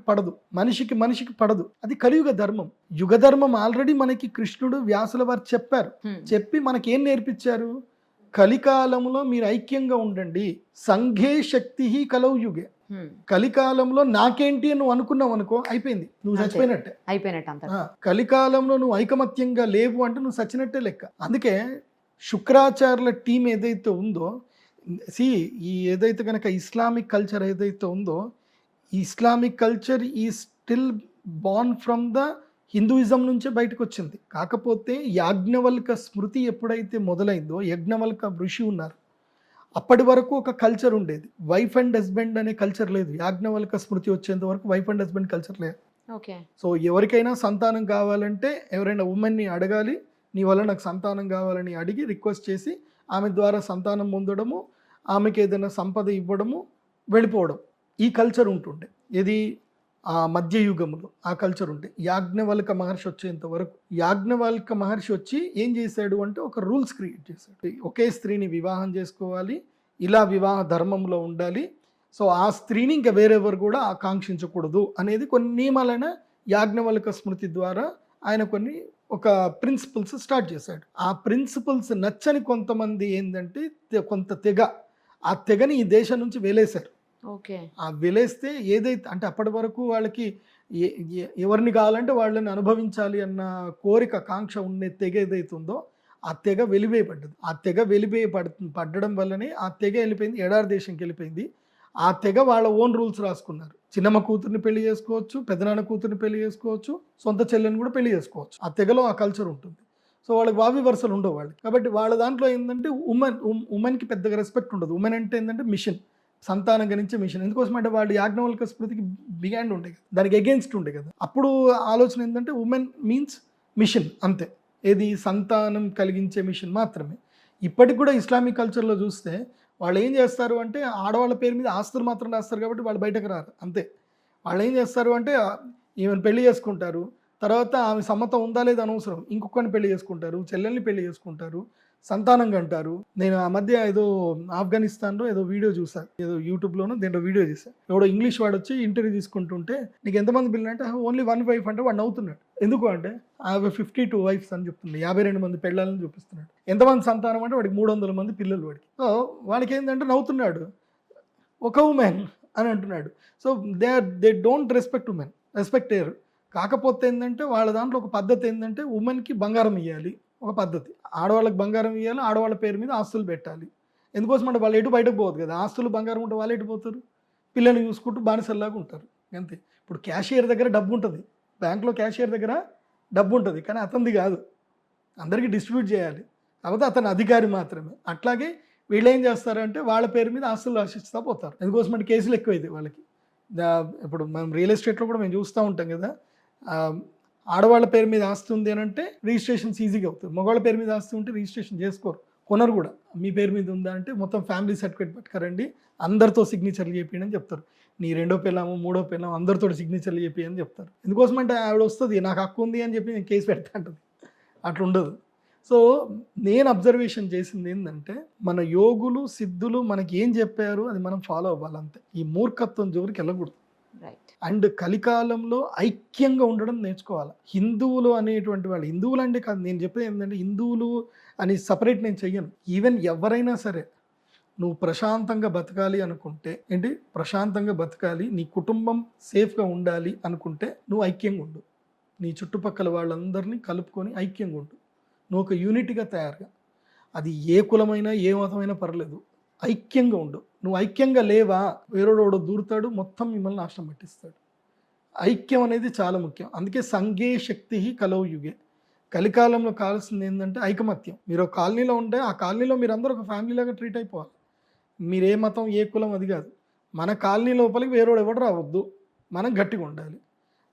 Speaker 3: పడదు, మనిషికి పడదు. అది కలియుగ ధర్మం. యుగ ధర్మం ఆల్రెడీ మనకి కృష్ణుడు, వ్యాసుల వారు చెప్పారు. చెప్పి మనకేం నేర్పించారు? కలికాలంలో మీరు ఐక్యంగా ఉండండి, సంఘే శక్తి కలవు యుగే. కలికాలంలో నాకేంటి నువ్వు అనుకున్నావు అనుకో, అయిపోయింది, నువ్వు చచ్చిపోయినట్టే. కలికాలంలో నువ్వు ఐకమత్యంగా లేవు అంటే నువ్వు చచ్చినట్టే లెక్క. అందుకే శుక్రాచార్యుల టీం ఏదైతే ఉందో, ఏదైతే కనుక ఇస్లామిక్ కల్చర్ ఏదైతే ఉందో, ఈ ఇస్లామిక్ కల్చర్ ఈ still born from the Hinduism నుంచే బయటకు వచ్చింది. కాకపోతే యాజ్ఞవల్క స్మృతి ఎప్పుడైతే మొదలైందో, యజ్ఞవల్క ఋషి ఉన్నారు, అప్పటి వరకు ఒక కల్చర్ ఉండేది. వైఫ్ అండ్ హస్బెండ్ అనే కల్చర్ లేదు. యాజ్ఞవల్క స్మృతి వచ్చేంత వరకు వైఫ్ అండ్ హస్బెండ్ కల్చర్ లేదు. సో ఎవరికైనా సంతానం కావాలంటే ఎవరైనా ఉమెన్ని అడగాలి, నీ వల్ల నాకు సంతానం కావాలని అడిగి రిక్వెస్ట్ చేసి ఆమె ద్వారా సంతానం పొందడము, ఆమెకి ఏదైనా సంపద ఇవ్వడము, వెళ్ళిపోవడం, ఈ కల్చర్ ఉంటుండే. ఇది ఆ మధ్యయుగంలో ఆ కల్చర్ ఉంటే. యాజ్ఞవల్క మహర్షి వచ్చేంత వరకు, యాజ్ఞవల్క మహర్షి వచ్చి ఏం చేశాడు అంటే ఒక రూల్స్ క్రియేట్ చేశాడు. ఒకే స్త్రీని వివాహం చేసుకోవాలి, ఇలా వివాహ ధర్మంలో ఉండాలి, సో ఆ స్త్రీని ఇంకా వేరెవరు కూడా ఆకాంక్షించకూడదు అనేది కొన్ని నియమాలైన యాజ్ఞవల్క స్మృతి ద్వారా ఆయన ఒక ప్రిన్సిపల్స్ స్టార్ట్ చేశాడు. ఆ ప్రిన్సిపల్స్ నచ్చని కొంతమంది ఏంటంటే కొంత తెగ, ఆ తెగని ఈ దేశం నుంచి వేలేశారు.
Speaker 2: ఓకే.
Speaker 3: ఆ వెలేస్తే ఏదైతే అంటే అప్పటి వరకు వాళ్ళకి ఎవరిని కావాలంటే వాళ్ళని అనుభవించాలి అన్న కోరిక కాంక్ష ఉండే తెగ ఏదైతే ఉందో ఆ తెగ వెలివేయబడ్డది. ఆ తెగ పడ్డడం వల్లనే ఆ తెగ వెళ్ళిపోయింది, ఎడారి దేశంకి వెళ్ళిపోయింది. ఆ తెగ వాళ్ళ ఓన్ రూల్స్ రాసుకున్నారు. చిన్నమ్మ కూతుర్ని పెళ్లి చేసుకోవచ్చు, పెదనాన్న కూతుర్ని పెళ్లి చేసుకోవచ్చు, సొంత చెల్లెని కూడా పెళ్లి చేసుకోవచ్చు. ఆ తెగలో ఆ కల్చర్ ఉంటుంది. సో వాళ్ళకి వావి వరుసలు ఉండవు వాళ్ళకి. కాబట్టి వాళ్ళ దాంట్లో ఏంటంటే ఉమెన్కి పెద్దగా రెస్పెక్ట్ ఉండదు. ఉమెన్ అంటే ఏంటంటే మిషన్, సంతానం గణించే మిషన్. ఎందుకోసం అంటే వాళ్ళు యాజ్ఞవల్క స్మృతికి బియాండ్ ఉండే కదా, దానికి అగేన్స్ట్ ఉండే కదా. అప్పుడు ఆలోచన ఏంటంటే ఉమెన్ మీన్స్ మిషన్ అంతే, ఏది సంతానం కలిగించే మిషన్ మాత్రమే. ఇప్పటికి కూడా ఇస్లామిక్ కల్చర్లో చూస్తే వాళ్ళు ఏం చేస్తారు అంటే ఆడవాళ్ళ పేరు మీద ఆస్తులు మాత్రం రాస్తారు కాబట్టి వాళ్ళు బయటకు రారు అంతే. వాళ్ళు ఏం చేస్తారు అంటే ఈమెను పెళ్లి చేసుకుంటారు, తర్వాత ఆమె సమ్మతం ఉందా లేదా అనవసరం, ఇంకొకరిని పెళ్లి చేసుకుంటారు, చెల్లెల్ని పెళ్లి చేసుకుంటారు, సంతానం కంటారు. నేను ఆ మధ్య ఏదో ఆఫ్ఘనిస్తాన్లో ఏదో వీడియో చూసాను, ఏదో యూట్యూబ్లోనూ దీంట్లో వీడియో చూసాను. ఎవడో ఇంగ్లీష్ వాడు వచ్చి ఇంటర్వ్యూ తీసుకుంటుంటే నీకు ఎంతమంది పిల్లలు అంటే ఓన్లీ 1 వైఫ్ అంటే వాడు నవ్వుతున్నాడు. ఎందుకు అంటే 52 వైఫ్స్ అని చెప్తుంది, 52 మంది పెళ్ళాలని చూపిస్తున్నాడు. ఎంతమంది సంతానం అంటే వాడికి 300 మంది పిల్లలు వాడికి. సో వాడికి ఏంటంటే నవ్వుతున్నాడు, ఒక ఉమెన్ అని అంటున్నాడు. So they don't respect women, respect అయ్యారు. కాకపోతే ఏంటంటే వాళ్ళ దాంట్లో ఒక పద్ధతి ఏంటంటే ఉమెన్కి బంగారం ఇవ్వాలి, ఒక పద్ధతి. ఆడవాళ్ళకి బంగారం ఇవ్వాలి, ఆడవాళ్ళ పేరు మీద ఆస్తులు పెట్టాలి. ఎందుకోసం అంటే వాళ్ళు ఎటు బయటకు పోవద్దు కదా, ఆస్తులు బంగారం ఉంటే వాళ్ళు ఎటు పోతారు, పిల్లల్ని చూసుకుంటూ బానిసల్లాగా ఉంటారు అంతే. ఇప్పుడు క్యాషియర్ దగ్గర డబ్బు ఉంటుంది, బ్యాంక్లో క్యాషియర్ దగ్గర డబ్బు ఉంటుంది, కానీ అతనిది కాదు, అందరికీ డిస్ట్రిబ్యూట్ చేయాలి, కాకపోతే అతను అధికారి మాత్రమే. అట్లాగే వీళ్ళు ఏం చేస్తారంటే వాళ్ళ పేరు మీద ఆస్తులు ఆశిస్తూ పోతారు. ఎందుకోసం అంటే కేసులు ఎక్కువైంది వాళ్ళకి. ఇప్పుడు మనం రియల్ ఎస్టేట్లో కూడా మేము చూస్తూ ఉంటాం కదా, ఆడవాళ్ళ పేరు మీద ఆస్తి ఉంది అని అంటే రిజిస్ట్రేషన్స్ ఈజీగా అవుతుంది. మగవాళ్ళ పేరు మీద ఆస్తి ఉంటే రిజిస్ట్రేషన్ చేసుకోరు, కొనరు కూడా. మీ పేరు మీద ఉందా అంటే మొత్తం ఫ్యామిలీ సర్టిఫికేట్ పట్టుకరండి, అందరితో సిగ్నేచర్లు చేయండి అని చెప్తారు. నీ 2వ పిల్లము 3వ పిల్లము అందరితో సిగ్నేచర్లు చెప్పి అని చెప్తారు. ఎందుకోసం అంటే ఆవిడ వస్తుంది నాకు హక్కు ఉంది అని చెప్పి నేను కేసు పెడతా అంటుంది, అట్లా ఉండదు. సో నేను అబ్జర్వేషన్ చేసింది ఏంటంటే మన యోగులు సిద్ధులు మనకి ఏం చెప్పారు అది మనం ఫాలో అవ్వాలి అంతే. ఈ మూర్ఖత్వం జోలికి వెళ్ళకూడదు. అండ్ కలికాలంలో ఐక్యంగా ఉండడం నేర్చుకోవాలి. హిందువులు అనేటువంటి వాళ్ళు, హిందువులు అంటే కాదు నేను చెప్పేది ఏంటంటే హిందువులు అని సపరేట్ నేను చెయ్యను. ఈవెన్ ఎవరైనా సరే నువ్వు ప్రశాంతంగా బతకాలి అనుకుంటే ఏంటి, ప్రశాంతంగా బతకాలి, నీ కుటుంబం సేఫ్గా ఉండాలి అనుకుంటే నువ్వు ఐక్యంగా ఉండు, నీ చుట్టుపక్కల వాళ్ళందరినీ కలుపుకొని ఐక్యంగా ఉండు, నువ్వు ఒక యూనిటీగా తయారుగా. అది ఏ కులమైనా ఏ మతమైనా పర్లేదు, ఐక్యంగా ఉండు. నువ్వు ఐక్యంగా లేవా వేరేడోడు దూరుతాడు, మొత్తం మిమ్మల్ని నాశనం పట్టిస్తాడు. ఐక్యం అనేది చాలా ముఖ్యం. అందుకే సంఘే శక్తి కలవు యుగే. కలికాలంలో కావాల్సింది ఏంటంటే ఐకమత్యం. మీరు ఒక కాలనీలో ఉంటే ఆ కాలనీలో మీరు అందరూ ఒక ఫ్యామిలీలాగా ట్రీట్ అయిపోవాలి. మీరు ఏ మతం ఏ కులం అది కాదు, మన కాలనీ లోపలికి వేరేవాడు ఎవడు రావద్దు, మనం గట్టిగా ఉండాలి.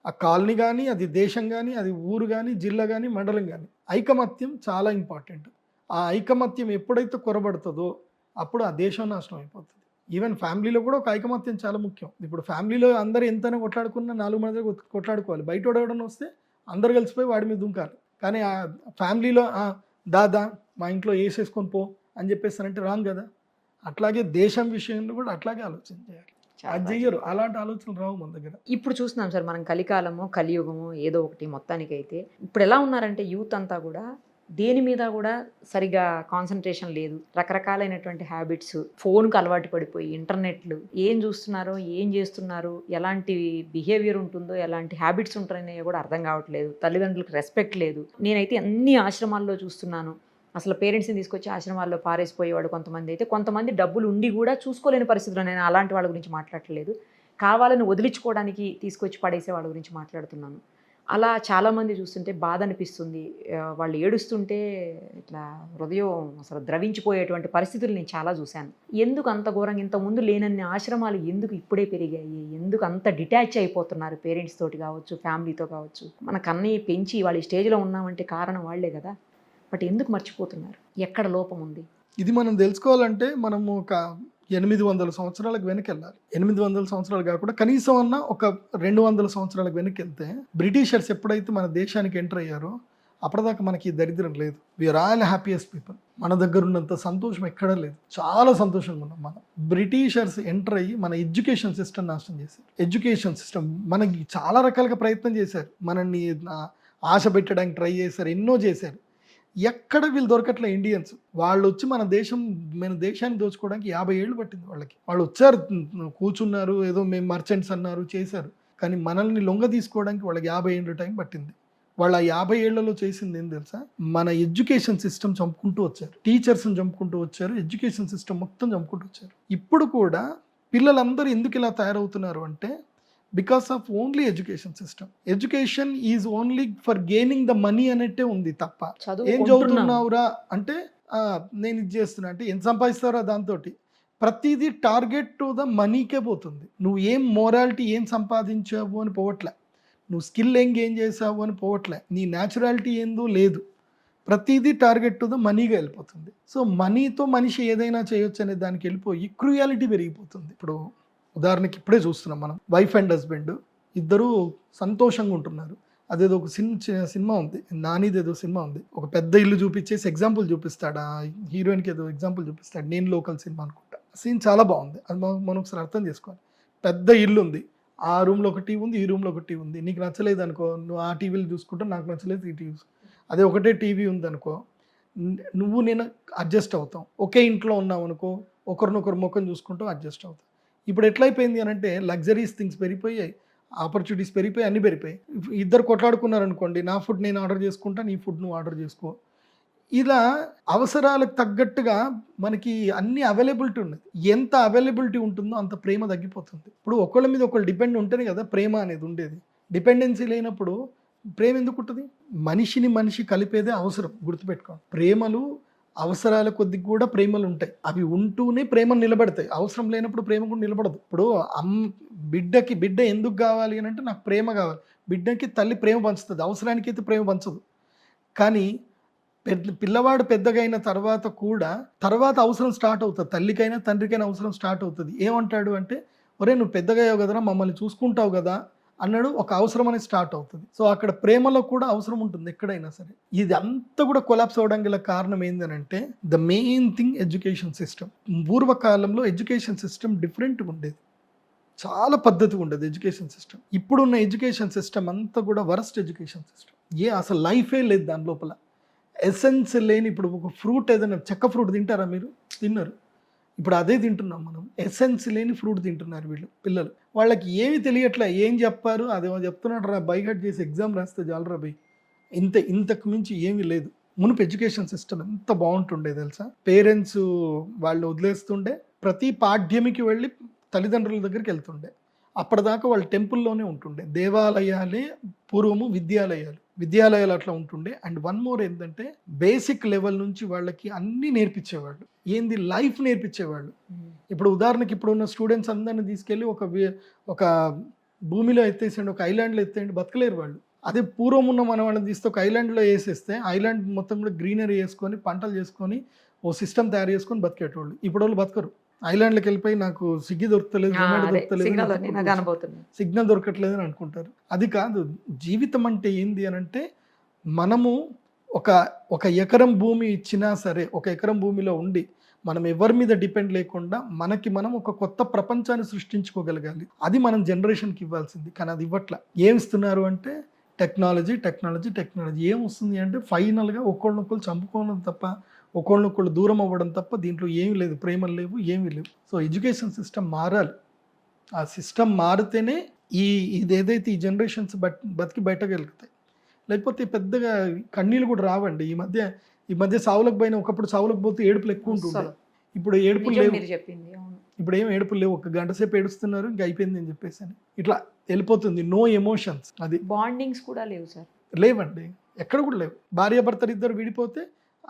Speaker 3: ఆ కాలనీ కానీ అది దేశం కానీ అది ఊరు కానీ జిల్లా కానీ మండలం కానీ ఐకమత్యం చాలా ఇంపార్టెంట్. ఆ ఐకమత్యం ఎప్పుడైతే కొరబడుతుందో అప్పుడు ఆ దేశం నాశనం అయిపోతుంది. ఈవెన్ ఫ్యామిలీలో కూడా ఒక ఐకమత్యం చాలా ముఖ్యం. ఇప్పుడు ఫ్యామిలీలో అందరూ ఎంతైనా కొట్లాడుకున్నా 4 మంది కొట్లాడుకోవాలి. బయట ఎవడన్నా వస్తే అందరు కలిసిపోయి వాడి మీద దుంకాలి. కానీ ఆ ఫ్యామిలీలో దాదా మా ఇంట్లో వేసేసుకొని పో అని చెప్పేస్తానంటే రాంగ్ కదా. అట్లాగే దేశం విషయంలో కూడా అట్లాగే ఆలోచన చేయాలి. అది చెయ్యరు, అలాంటి ఆలోచనలు రావు మన దగ్గర.
Speaker 2: ఇప్పుడు చూస్తున్నాం సార్ మనం కలికాలము కలియుగము ఏదో ఒకటి మొత్తానికైతే. ఇప్పుడు ఎలా ఉన్నారంటే యూత్ అంతా కూడా దేని మీద కూడా సరిగా కాన్సన్ట్రేషన్ లేదు, రకరకాలైనటువంటి హ్యాబిట్స్, ఫోన్కి అలవాటు పడిపోయి ఇంటర్నెట్లు ఏం చూస్తున్నారో ఏం చేస్తున్నారు, ఎలాంటి బిహేవియర్ ఉంటుందో ఎలాంటి హ్యాబిట్స్ ఉంటాయో కూడా అర్థం కావట్లేదు. తల్లిదండ్రులకు రెస్పెక్ట్ లేదు. నేనైతే అన్ని ఆశ్రమాల్లో చూస్తున్నాను, అసలు పేరెంట్స్ని తీసుకొచ్చి ఆశ్రమాల్లో పారేసిపోయేవాడు కొంతమంది అయితే, కొంతమంది డబ్బులు ఉండి కూడా చూసుకోలేని పరిస్థితుల్లో, నేను అలాంటి వాళ్ళ గురించి మాట్లాడట్లేదు, కావాలని వదిలించుకోవడానికి తీసుకొచ్చి పడేసే వాళ్ళ గురించి మాట్లాడుతున్నాను. అలా చాలామంది చూస్తుంటే బాధ అనిపిస్తుంది. వాళ్ళు ఏడుస్తుంటే ఇట్లా హృదయం అసలు ద్రవించిపోయేటువంటి పరిస్థితులు నేను చాలా చూశాను. ఎందుకు అంత ఘోరంగా, ఇంతకుముందు లేనన్ని ఆశ్రమాలు ఎందుకు ఇప్పుడే పెరిగాయి, ఎందుకు అంత డిటాచ్ అయిపోతున్నారు పేరెంట్స్ తోటి కావచ్చు, ఫ్యామిలీతో కావచ్చు. మన కన్నయ్య పెంచి వాళ్ళ స్టేజ్లో ఉన్నామంటే కారణం వాళ్లే కదా. బట్ ఎందుకు మర్చిపోతున్నారు, ఎక్కడ లోపం ఉంది?
Speaker 3: ఇది మనం తెలుసుకోవాలంటే మనము ఒక 800 సంవత్సరాలకు వెనక్కి వెళ్ళాలి. 800 సంవత్సరాలు కాకుండా కనీసం అన్న ఒక 200 సంవత్సరాలకు వెనక్కి వెళ్తే బ్రిటిషర్స్ ఎప్పుడైతే మన దేశానికి ఎంటర్ అయ్యారో అప్పటిదాకా మనకి దరిద్రం లేదు. We are all happiest people. మన దగ్గర ఉన్నంత సంతోషం ఎక్కడా లేదు, చాలా సంతోషంగా ఉన్నాం మనం. బ్రిటిషర్స్ ఎంటర్ అయ్యి మన ఎడ్యుకేషన్ సిస్టమ్ నాశనం చేశారు. ఎడ్యుకేషన్ సిస్టమ్ మనకి చాలా రకాలుగా ప్రయత్నం చేశారు, మనల్ని ఆశ పెట్టడానికి ట్రై చేశారు, ఎన్నో చేశారు. ఎక్కడ వీళ్ళు దొరకట్లే ఇండియన్స్. వాళ్ళు వచ్చి మన దేశాన్ని దోచుకోవడానికి 50 ఏళ్ళు పట్టింది వాళ్ళకి. వాళ్ళు వచ్చారు, కూర్చున్నారు, ఏదో మేము మర్చెంట్స్ అన్నారు, చేశారు. కానీ మనల్ని లొంగ తీసుకోవడానికి వాళ్ళకి 50 ఏళ్ళు టైం పట్టింది. వాళ్ళు ఆ 50 ఏళ్లలో చేసింది ఏం తెలుసా? మన ఎడ్యుకేషన్ సిస్టమ్ చంపుకుంటూ వచ్చారు, టీచర్స్ని చంపుకుంటూ వచ్చారు, ఎడ్యుకేషన్ సిస్టమ్ మొత్తం చంపుకుంటూ వచ్చారు. ఇప్పుడు కూడా పిల్లలందరూ ఎందుకు ఇలా తయారవుతున్నారు అంటే because of only education system. Education is only for gaining the money అనేట్టే ఉంది తప్ప ఏం చదువుతున్నావురా అంటే నేను ఇది చేస్తున్నా అంటే ఎంత సంపాదిస్తారా దాంతో. ప్రతిదీ టార్గెట్ టు ద మనీకే పోతుంది. నువ్వు ఏం మోరాలిటీ ఏం సంపాదించావు అని పోవట్లే, నువ్వు స్కిల్ ఏం గెయిన్ చేసావు అని పోవట్లే, నీ న్యాచురాలిటీ ఏందో లేదు, ప్రతిదీ టార్గెట్ టు ద మనీగా వెళ్ళిపోతుంది. సో మనీతో మనిషి ఏదైనా చేయొచ్చు అనే దానికి వెళ్ళిపోయి క్రూయాలిటీ పెరిగిపోతుంది. ఇప్పుడు ఉదాహరణకి ఇప్పుడే చూస్తున్నాం మనం, వైఫ్ అండ్ హస్బెండ్ ఇద్దరు సంతోషంగా ఉంటున్నారు. అదేదో ఒక సినిమా ఉంది, నానిది ఏదో సినిమా ఉంది, ఒక పెద్ద ఇల్లు చూపించేసి ఎగ్జాంపుల్ చూపిస్తాడు, ఆ హీరోయిన్కి ఏదో ఎగ్జాంపుల్ చూపిస్తాడు, నేను లోకల్ సినిమా అనుకుంటా. సీన్ చాలా బాగుంది, అది మనం ఒకసారి అర్థం చేసుకోవాలి. పెద్ద ఇల్లు ఉంది, ఆ రూమ్లో ఒక టీవీ ఉంది, ఈ రూమ్లో ఒక టీవీ ఉంది. నీకు నచ్చలేదు అనుకో, నువ్వు ఆ టీవీలు చూసుకుంటా, నాకు నచ్చలేదు ఈ టీవీ. అదే ఒకటే టీవీ ఉంది అనుకో, నువ్వు నేను అడ్జస్ట్ అవుతాం. ఒకే ఇంట్లో ఉన్నావు అనుకో, ఒకరినొకరు ముఖం చూసుకుంటూ అడ్జస్ట్ అవుతాం. ఇప్పుడు ఎట్లయిపోయింది అని అంటే లగ్జరీస్ థింగ్స్ పెరిగిపోయాయి, ఆపర్చునిటీస్ పెరిగిపోయి, అన్నీ పెరిగిపోయి. ఇద్దరు కొట్లాడుకున్నారు అనుకోండి, నా ఫుడ్ నేను ఆర్డర్ చేసుకుంటా, నీ ఫుడ్ నువ్వు ఆర్డర్ చేసుకో. ఇలా అవసరాలకు తగ్గట్టుగా మనకి అన్ని అవైలబిలిటీ ఉన్నది. ఎంత అవైలబిలిటీ ఉంటుందో అంత ప్రేమ తగ్గిపోతుంది. ఇప్పుడు ఒకళ్ళ మీద ఒకళ్ళు డిపెండ్ ఉంటేనే కదా ప్రేమ అనేది ఉండేది. డిపెండెన్సీ లేనప్పుడు ప్రేమ ఎందుకు ఉంటుంది? మనిషిని మనిషి కలిపేదే అవసరం, గుర్తుపెట్టుకోండి. ప్రేమలు అవసరాల కొద్ది కూడా ప్రేమలు ఉంటాయి, అవి ఉంటూనే ప్రేమను నిలబడతాయి. అవసరం లేనప్పుడు ప్రేమ కూడా నిలబడదు. ఇప్పుడు బిడ్డ ఎందుకు కావాలి అని అంటే నాకు ప్రేమ కావాలి. బిడ్డకి తల్లి ప్రేమ పంచుతుంది, అవసరానికి అయితే ప్రేమ పంచదు. కానీ పిల్లవాడు పెద్దగా అయిన తర్వాత అవసరం స్టార్ట్ అవుతుంది, తల్లికైనా తండ్రికైనా అవసరం స్టార్ట్ అవుతుంది. ఏమంటాడు అంటే, ఒరే నువ్వు పెద్దగా అయ్యావు కదరా, మమ్మల్ని చూసుకుంటావు కదా అన్నాడు, ఒక అవసరం అనేది స్టార్ట్ అవుతుంది. సో అక్కడ ప్రేమలో కూడా అవసరం ఉంటుంది ఎక్కడైనా సరే. ఇది అంతా కూడా కొలాప్స్ అవడానికి గల కారణం ఏంటంటే the main thing education system. పూర్వకాలంలో ఎడ్యుకేషన్ సిస్టమ్ డిఫరెంట్గా ఉండేది, చాలా పద్ధతిగా ఉండేది ఎడ్యుకేషన్ సిస్టమ్. ఇప్పుడున్న ఎడ్యుకేషన్ సిస్టమ్ అంతా కూడా వరస్ట్ ఎడ్యుకేషన్ సిస్టమ్. అసలు లైఫే లేదు దాని లోపల, ఎసెన్స్ లేని. ఇప్పుడు ఒక ఫ్రూట్ ఏదైనా, చెక్క ఫ్రూట్ తింటారా మీరు? తిన్నారు. ఇప్పుడు అదే తింటున్నాం మనం, ఎసెన్స్ లేని ఫ్రూట్ తింటున్నారు వీళ్ళు పిల్లలు. వాళ్ళకి ఏమి తెలియట్లే, ఏం చెప్పారు అదేమో చెప్తున్నాడు రా, బైహెడ్ చేసి ఎగ్జామ్ రాస్తే చాలరా బై, ఇంతకు మించి ఏమీ లేదు. మునుపు ఎడ్యుకేషన్ సిస్టమ్ ఎంత బాగుంటుండే తెలుసా? పేరెంట్స్ వాళ్ళు వదిలేస్తుండే, ప్రతి పాఠ్యమికి వెళ్ళి తల్లిదండ్రుల దగ్గరికి వెళ్తుండే. అప్పటిదాకా వాళ్ళు టెంపుల్లోనే ఉంటుండే. దేవాలయాలే పూర్వము విద్యాలయాలు అట్లా ఉంటుండే. అండ్ వన్ మోర్ ఏంటంటే బేసిక్ లెవెల్ నుంచి వాళ్ళకి అన్నీ నేర్పించేవాళ్ళు, ఏంది లైఫ్ నేర్పించేవాళ్ళు. ఇప్పుడు ఉదాహరణకి ఇప్పుడున్న స్టూడెంట్స్ అందరిని తీసుకెళ్ళి ఒక భూమిలో ఎత్తేసండి, ఒక ఐలాండ్లో ఎత్తేయండి, బతకలేరు వాళ్ళు. అదే పూర్వం ఉన్న మన వాళ్ళని తీస్తే ఒక ఐలాండ్లో వేసేస్తే ఐలాండ్ మొత్తం కూడా గ్రీనరీ వేసుకొని పంటలు చేసుకొని ఓ సిస్టమ్ తయారు చేసుకొని బతికేటోళ్ళు. ఇప్పుడు వాళ్ళు బతకరు. ఐలాండ్కి వెళ్ళిపోయి నాకు సిగ్గి దొరకలేదు, సిగ్నల్ దొరకట్లేదు అని అనుకుంటారు. అది కాదు జీవితం అంటే ఏంది అని అంటే, మనము ఒక ఎకరం భూమి ఇచ్చినా సరే, ఒక ఎకరం భూమిలో ఉండి మనం ఎవరి మీద డిపెండ్ లేకుండా మనకి మనం ఒక కొత్త ప్రపంచాన్ని సృష్టించుకోగలగాలి. అది మనం జనరేషన్కి ఇవ్వాల్సింది. కానీ అది ఇవ్వట్ల. ఏం ఇస్తున్నారు అంటే టెక్నాలజీ. ఏం వస్తుంది అంటే ఫైనల్గా ఒకళ్ళనొకళ్ళు చంపుకోవడం తప్ప, ఒకళ్ళనొకళ్ళు దూరం అవ్వడం తప్ప దీంట్లో ఏమీ లేదు, ప్రేమలు లేవు, ఏమీ లేవు. సో ఎడ్యుకేషన్ సిస్టమ్ మారాలి. ఆ సిస్టమ్ మారితేనే ఇదేదైతే ఈ జనరేషన్స్ బతికి బయటకెళ్తాయి. లేకపోతే పెద్దగా కన్నీళ్ళు కూడా రావండి. ఈ మధ్య సావులకు పైన, ఒకప్పుడు సావులకు పోతే ఏడుపులు ఎక్కువ ఉంటుండే, ఇప్పుడు ఏడుపులు లేవు. ఇప్పుడు ఏం ఏడుపులు లేవు, ఒక గంట సేపు ఏడుస్తున్నారు, ఇంకా అయిపోయింది అని చెప్పేసి అని ఇట్లా వెళ్ళిపోతుంది. No emotions. అది బాండింగ్స్ కూడా లేవు సార్, లేవండి, ఎక్కడ కూడా లేవు. భార్యాభర్తలు ఇద్దరు విడిపోతే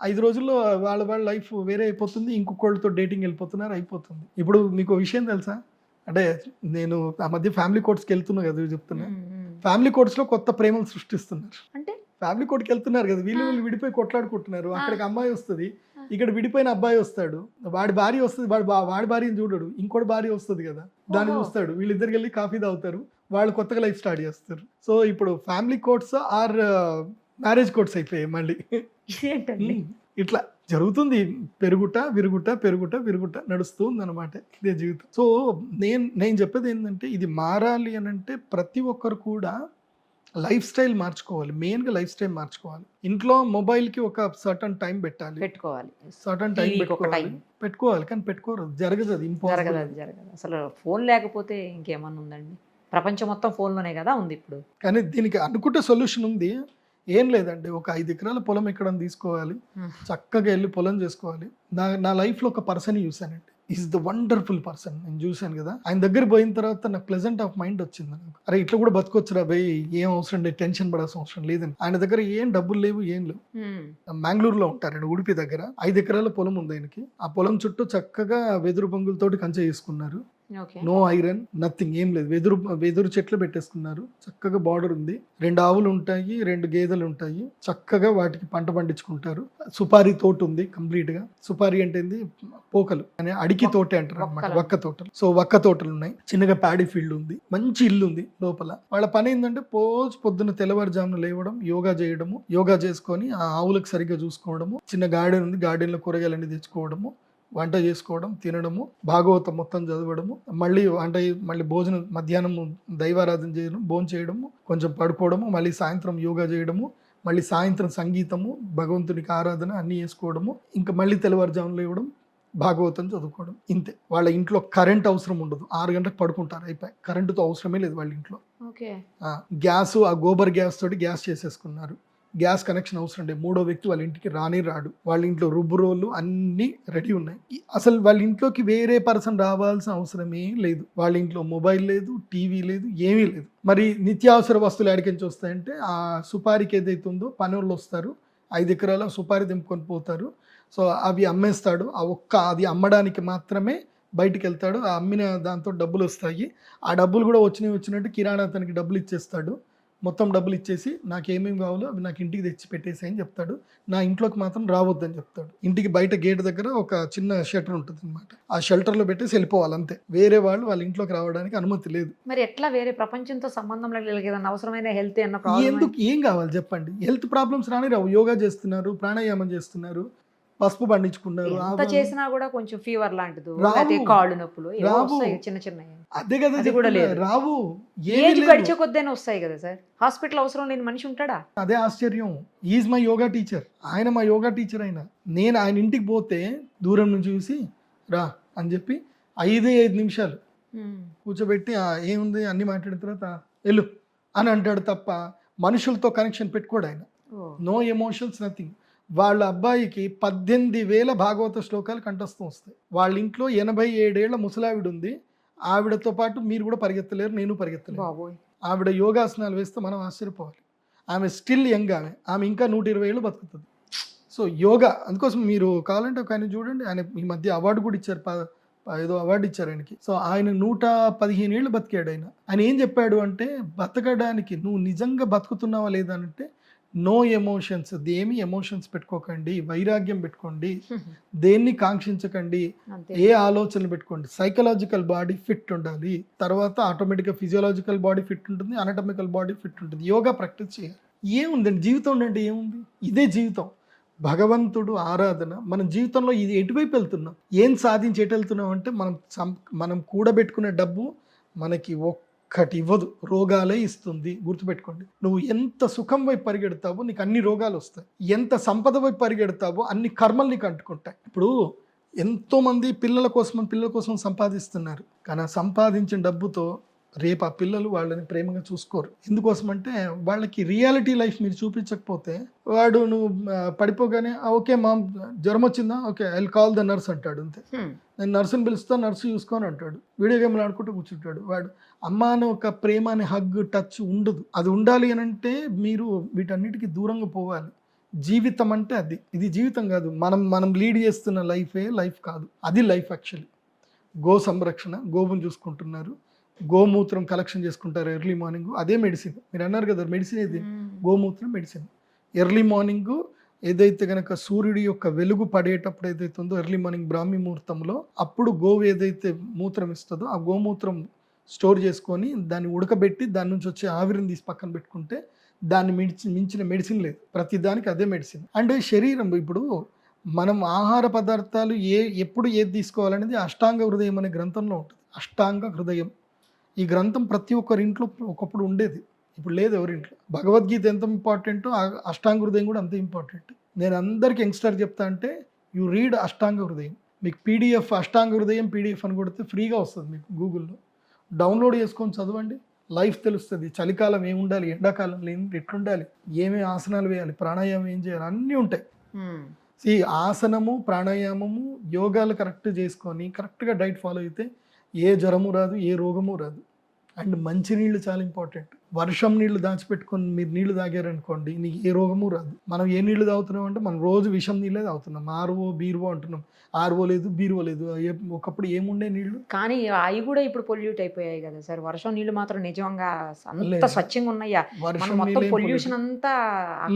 Speaker 3: 5 రోజుల్లో వాళ్ళ లైఫ్ వేరే అయిపోతుంది, ఇంకొకళ్ళతో డేటింగ్ వెళ్ళిపోతున్నారు, అయిపోతుంది. ఇప్పుడు మీకు విషయం తెలుసా అంటే, నేను ఆ మధ్య ఫ్యామిలీ కోర్ట్స్కి వెళ్తున్నా కదా, చెప్తున్నా ఫ్యామిలీ కోర్ట్స్లో కొత్త ప్రేమలు సృష్టిస్తున్నారు. అంటే ఫ్యామిలీ కోర్ట్కి వెళ్తున్నారు కదా, వీళ్ళు విడిపోయి కొట్లాడుకుంటున్నారు. అక్కడికి అమ్మాయి వస్తుంది, ఇక్కడ విడిపోయిన అబ్బాయి వస్తాడు, వాడి భార్య వస్తుంది, వాడి భార్యని చూడడు, ఇంకోటి భార్య వస్తుంది కదా, దాన్ని చూస్తాడు. వీళ్ళిద్దరికి వెళ్ళి కాఫీ తాగుతారు, వాళ్ళు కొత్తగా లైఫ్ స్టార్ట్ చేస్తారు. సో ఇప్పుడు family courts or marriage courts అయిపోయాయి మళ్ళీ. ఇట్లా జరుగుతుంది, పెరుగుట నడుస్తూ ఉందన్నమాట ఇదే జీవితం. సో నేను చెప్పేది ఏంటంటే, ఇది మారాలి అని అంటే ప్రతి ఒక్కరు కూడా లైఫ్ స్టైల్ మార్చుకోవాలి, మెయిన్గా లైఫ్ స్టైల్ మార్చుకోవాలి. ఇంట్లో మొబైల్కి ఒక సర్టన్ టైం పెట్టాలి,
Speaker 2: పెట్టుకోవాలి,
Speaker 3: సర్టన్ టైం
Speaker 2: టీవీకి ఒక టైం
Speaker 3: పెట్టుకోవాలి, కానీ పెట్టుకోరు, జరగదు, అది
Speaker 2: జరగదు,
Speaker 3: ఇంపాసిబుల్.
Speaker 2: అది జరగదు. అసలు ఫోన్ లేకపోతే ఇంకేమన్నా ఉందండి? ప్రపంచం మొత్తం ఫోన్లోనే కదా ఉంది ఇప్పుడు.
Speaker 3: కానీ దీనికి అనుకుంటే సొల్యూషన్ ఉంది. ఏం లేదండి, ఒక 5 ఎకరాల పొలం ఎక్కడ తీసుకోవాలి, చక్కగా వెళ్ళి పొలం చేసుకోవాలి. నా లైఫ్లో ఒక పర్సన్ చూశానండి, ఈజ్ ద వండర్ఫుల్ పర్సన్. నేను చూశాను కదా, ఆయన దగ్గర పోయిన తర్వాత నాకు ప్లెజెంట్ ఆఫ్ మైండ్ వచ్చింది. నాకు అరే ఇట్లా కూడా బతకొచ్చురా భయ్, ఏం అవసరం లేదు, టెన్షన్ పడాల్సిన అవసరం లేదని. ఆయన దగ్గర ఏం డబ్బులు లేవు, ఏం లేవు. మ్యాంగ్లూరులో ఉంటారండి, ఉడిపి దగ్గర 5 ఎకరాల పొలం ఉంది ఆయనకి. ఆ పొలం చుట్టూ చక్కగా వెదురు బొంగులతోటి కంచె చేసుకున్నారు. నో ఐరన్, నథింగ్, ఏం లేదు. వెదురు చెట్లు పెట్టేసుకున్నారు, చక్కగా బార్డర్ ఉంది. 2 ఆవులు ఉంటాయి, 2 గేదెలు ఉంటాయి. చక్కగా వాటికి పంట పండించుకుంటారు. సుపారీ తోట ఉంది కంప్లీట్ గా. సుపారీ అంటే ఏంది, పోకలు అని అడికి తోటే అంటారు అనమాట, వక్క తోటలు. సో వక్క తోటలు ఉన్నాయి, చిన్నగా ప్యాడీ ఫీల్డ్ ఉంది, మంచి ఇల్లు ఉంది లోపల. వాళ్ళ పని ఏంటంటే పొద్దున్న తెల్లవారుజామున లేవడం, యోగా చేయడము, యోగా చేసుకొని ఆ ఆవులకు సరిగ్గా చూసుకోవడము, చిన్న గార్డెన్ ఉంది, గార్డెన్ లో కూరగాయలన్నీ తెచ్చుకోవడము, వంట చేసుకోవడం, తినడము, భాగవతం మొత్తం చదవడము, మళ్ళీ భోజనం, మధ్యాహ్నం దైవారాధన చేయడం, భోజనం చేయడము, కొంచెం పడుకోవడము, మళ్ళీ సాయంత్రం యోగా చేయడము, మళ్ళీ సాయంత్రం సంగీతము, భగవంతునికి ఆరాధన అన్నీ చేసుకోవడము, ఇంకా మళ్ళీ తెల్లవారుజామున లేవడం, భాగవతం చదువుకోవడం, ఇంతే. వాళ్ళ ఇంట్లో కరెంట్ అవసరం ఉండదు, 6 గంటలకు పడుకుంటారు, అయిపోయి. కరెంటుతో అవసరమే లేదు వాళ్ళ ఇంట్లో. గ్యాస్, ఆ గోబర్ గ్యాస్ తోటి గ్యాస్ చేసేసుకున్నారు. గ్యాస్ కనెక్షన్ అవసరం లేదు, 3వ వ్యక్తి వాళ్ళ ఇంటికి రాడు. వాళ్ళ ఇంట్లో రుబ్బురోళ్ళు అన్నీ రెడీ ఉన్నాయి. అసలు వాళ్ళ ఇంట్లోకి వేరే పర్సన్ రావాల్సిన అవసరమే లేదు. వాళ్ళ ఇంట్లో మొబైల్ లేదు, టీవీ లేదు, ఏమీ లేదు. మరి నిత్యావసర వస్తువులు ఎక్కడికి వస్తాయంటే ఆ సుపారికి ఏదైతే ఉందో పనులు వస్తారు, 5 ఎకరాల సుపారి దింపుకొని పోతారు. సో అవి అమ్మేస్తాడు, అది అమ్మడానికి మాత్రమే బయటికి వెళ్తాడు. ఆ అమ్మిన దాంతో డబ్బులు వస్తాయి. ఆ డబ్బులు కూడా వచ్చినట్టు కిరాణా అతనికి డబ్బులు ఇచ్చేస్తాడు. మొత్తం డబ్బులు ఇచ్చేసి నాకు ఏమేమి కావాలో అవి నాకు ఇంటికి తెచ్చి పెట్టేసి అని చెప్తాడు. నా ఇంట్లోకి మాత్రం రావద్దని చెప్తాడు. ఇంటికి బయట గేట్ దగ్గర ఒక చిన్న షెల్టర్ ఉంటుంది అనమాట, ఆ షెల్టర్లో పెట్టేసి వెళ్ళిపోవాలి అంతే. వేరే వాళ్ళు వాళ్ళ ఇంట్లోకి రావడానికి అనుమతి లేదు.
Speaker 2: మరి ఎట్లా వేరే ప్రపంచంతో సంబంధం లేదు, అవసరమైన హెల్త్
Speaker 3: ఎందుకు, ఏం కావాలి చెప్పండి? హెల్త్ ప్రాబ్లమ్స్ రావు. యోగా చేస్తున్నారు, ప్రాణాయామం చేస్తున్నారు, పసుపు పండించుకున్నారు,
Speaker 2: ఎంత చేసినా కూడా కొంచెం ఫీవర్ లాంటిది, కాళ్ళు నొప్పులు చిన్న చిన్న.
Speaker 3: అదే కదా
Speaker 2: కూడా లేదు,
Speaker 3: రావు.
Speaker 2: ఏజ్ గడిచే కొద్దైనా వస్తాయి కదా సార్. హాస్పిటల్ అవసరం లేని మనిషి ఉంటాడా?
Speaker 3: అదే ఆశ్చర్యం. ఈజ్ మై యోగా టీచర్, ఆయన మా యోగా టీచర్. నేను ఆయన ఇంటికి పోతే దూరం నుంచి చూసి రా అని చెప్పి 5 నిమిషాలు కూర్చోబెట్టి ఏముంది అన్ని మాట్లాడిన తర్వాత వెళ్ళు అని అంటాడు తప్ప మనుషులతో కనెక్షన్ పెట్టుకోడు ఆయన. No emotions, nothing. వాళ్ళ అబ్బాయికి 18,000 భాగవత శ్లోకాలు కంఠస్థం వస్తాయి. వాళ్ళ ఇంట్లో 87 ఏళ్ల ముసలావిడ ఉంది. ఆవిడతో పాటు మీరు కూడా పరిగెత్తలేరు, నేను పరిగెత్తలేరు. ఆవిడ యోగాసనాలు వేస్తే మనం ఆశ్చర్యపోవాలి. ఆమె స్టిల్ యంగ్, ఆమె ఇంకా 120 ఏళ్ళు బతుకుతుంది. సో యోగా, అందుకోసం మీరు కావాలంటే ఒక ఆయన చూడండి, ఆయన ఈ మధ్య అవార్డు కూడా ఇచ్చారు, ఏదో అవార్డు ఇచ్చారు ఆయనకి. సో ఆయన 115 ఏళ్ళు బతికాడు. ఆయన ఏం చెప్పాడు అంటే, బతకడానికి నువ్వు నిజంగా బతుకుతున్నావా లేదా అంటే, నో ఎమోషన్స్, దేమి ఎమోషన్స్ పెట్టుకోకండి, వైరాగ్యం పెట్టుకోండి, దేన్ని కాంక్షించకండి, ఏ ఆలోచనలు పెట్టుకోండి. సైకలాజికల్ బాడీ ఫిట్ ఉండాలి, తర్వాత ఆటోమేటిక్గా ఫిజియోలాజికల్ బాడీ ఫిట్ ఉంటుంది, అనటమికల్ బాడీ ఫిట్ ఉంటుంది. యోగా ప్రాక్టీస్ చేయాలి. ఏముందండి జీవితం అంటే, ఏముంది, ఇదే జీవితం. భగవంతుడు ఆరాధన. మన జీవితంలో ఇది ఎటువైపు వెళ్తున్నాం, ఏం సాధించి ఎటు వెళ్తున్నాం అంటే, మనం కూడబెట్టుకునే డబ్బు మనకి ఒక్కటి ఇవ్వదు, రోగాలే ఇస్తుంది. గుర్తుపెట్టుకోండి. నువ్వు ఎంత సుఖం వైపు పరిగెడతావో నీకు అన్ని రోగాలు వస్తాయి, ఎంత సంపద వైపు పరిగెడతావో అన్ని కర్మలు నీకు అంటుకుంటాయి. ఇప్పుడు ఎంతోమంది పిల్లల కోసం సంపాదిస్తున్నారు, కానీ సంపాదించిన డబ్బుతో రేపు ఆ పిల్లలు వాళ్ళని ప్రేమగా చూసుకోరు. ఎందుకోసం అంటే వాళ్ళకి రియాలిటీ లైఫ్ మీరు చూపించకపోతే, వాడు నువ్వు పడిపోగానే ఓకే మా జ్వరం వచ్చిందా, okay I will call the nurse అంటాడు, అంతే. నేను నర్సుని పిలుస్తా, నర్సు చూసుకొని అంటాడు. వీడియో గేమ్లు ఆడుకుంటూ కూర్చుంటాడు. వాడు అమ్మ అని ఒక ప్రేమ అని హగ్ టచ్ ఉండదు. అది ఉండాలి అని అంటే మీరు వీటన్నిటికీ దూరంగా పోవాలి. జీవితం అంటే అది, ఇది జీవితం కాదు. మనం లీడ్ చేస్తున్న లైఫ్ కాదు, అది లైఫ్ యాక్చువల్లీ. గో సంరక్షణ, గోవును చూసుకుంటున్నారు, గోమూత్రం కలెక్షన్ చేసుకుంటారు ఎర్లీ మార్నింగ్, అదే మెడిసిన్. మీరు అన్నారు కదా మెడిసిన్ ఏది, గోమూత్రం మెడిసిన్. ఎర్లీ మార్నింగ్ ఏదైతే గనక సూర్యుడి యొక్క వెలుగు పడేటప్పుడు ఏదైతే ఉందో ఎర్లీ మార్నింగ్ బ్రాహ్మీ ముహూర్తంలో, అప్పుడు గోవు ఏదైతే మూత్రం ఇస్తుందో ఆ గోమూత్రం స్టోర్ చేసుకొని దాన్ని ఉడకబెట్టి దాని నుంచి వచ్చే ఆవిరిని తీసి పక్కన పెట్టుకుంటే దాన్ని మించిన మెడిసిన్ లేదు. ప్రతి దానికి అదే మెడిసిన్. అంటే శరీరం, ఇప్పుడు మనం ఆహార పదార్థాలు ఎప్పుడు ఏది తీసుకోవాలనేది అష్టాంగ హృదయం అనే గ్రంథంలో ఉంటుంది. అష్టాంగ హృదయం, ఈ గ్రంథం ప్రతి ఒక్కరి ఇంట్లో ఒకప్పుడు ఉండేది. ఇప్పుడు లేదు ఎవరింట్లో. భగవద్గీత ఎంత ఇంపార్టెంటో అష్టాంగ హృదయం కూడా అంతే ఇంపార్టెంట్. నేను అందరికి యంగ్స్టర్ చెప్తా అంటే యూ రీడ్ అష్టాంగ హృదయం. మీకు పీడిఎఫ్ అష్టాంగ హృదయం పీడిఎఫ్ అని కొడితే ఫ్రీగా వస్తుంది మీకు గూగుల్లో. డౌన్లోడ్ చేసుకొని చదవండి, లైఫ్ తెలుస్తుంది. చలికాలం ఏమి ఉండాలి, ఎండాకాలంలో ఎట్లుండాలి, ఏమేమి ఆసనాలు వేయాలి, ప్రాణాయామం ఏం చేయాలి, అన్నీ ఉంటాయి. ఈ ఆసనము ప్రాణాయామము యోగాలు కరెక్ట్ చేసుకొని కరెక్ట్గా డైట్ ఫాలో అయితే ఏ జ్వరము రాదు, ఏ రోగము రాదు. అండ్ మంచి నీళ్ళు చాలా ఇంపార్టెంట్. వర్షం నీళ్లు దాచిపెట్టుకొని మీరు నీళ్లు తాగారనుకోండి నీకు ఏ రోగము రాదు. మనం ఏ నీళ్లు తాగుతున్నాం అంటే మనం రోజు విషం నీళ్ళే తాగుతున్నాం. ఆర్వో బీరువో అంటున్నాం. ఆర్వో లేదు, బీరువో లేదు. ఒకప్పుడు ఏముండే నీళ్లు,
Speaker 2: కానీ అవి కూడా ఇప్పుడు పొల్యూట్ అయిపోయాయి కదా సార్. వర్షం నీళ్ళు మాత్రం నిజంగా అంత స్వచ్ఛంగా ఉన్నాయా?
Speaker 3: వర్షం
Speaker 2: మొత్తం
Speaker 3: నీళ్ళు
Speaker 2: పొల్యూషన్ అంతా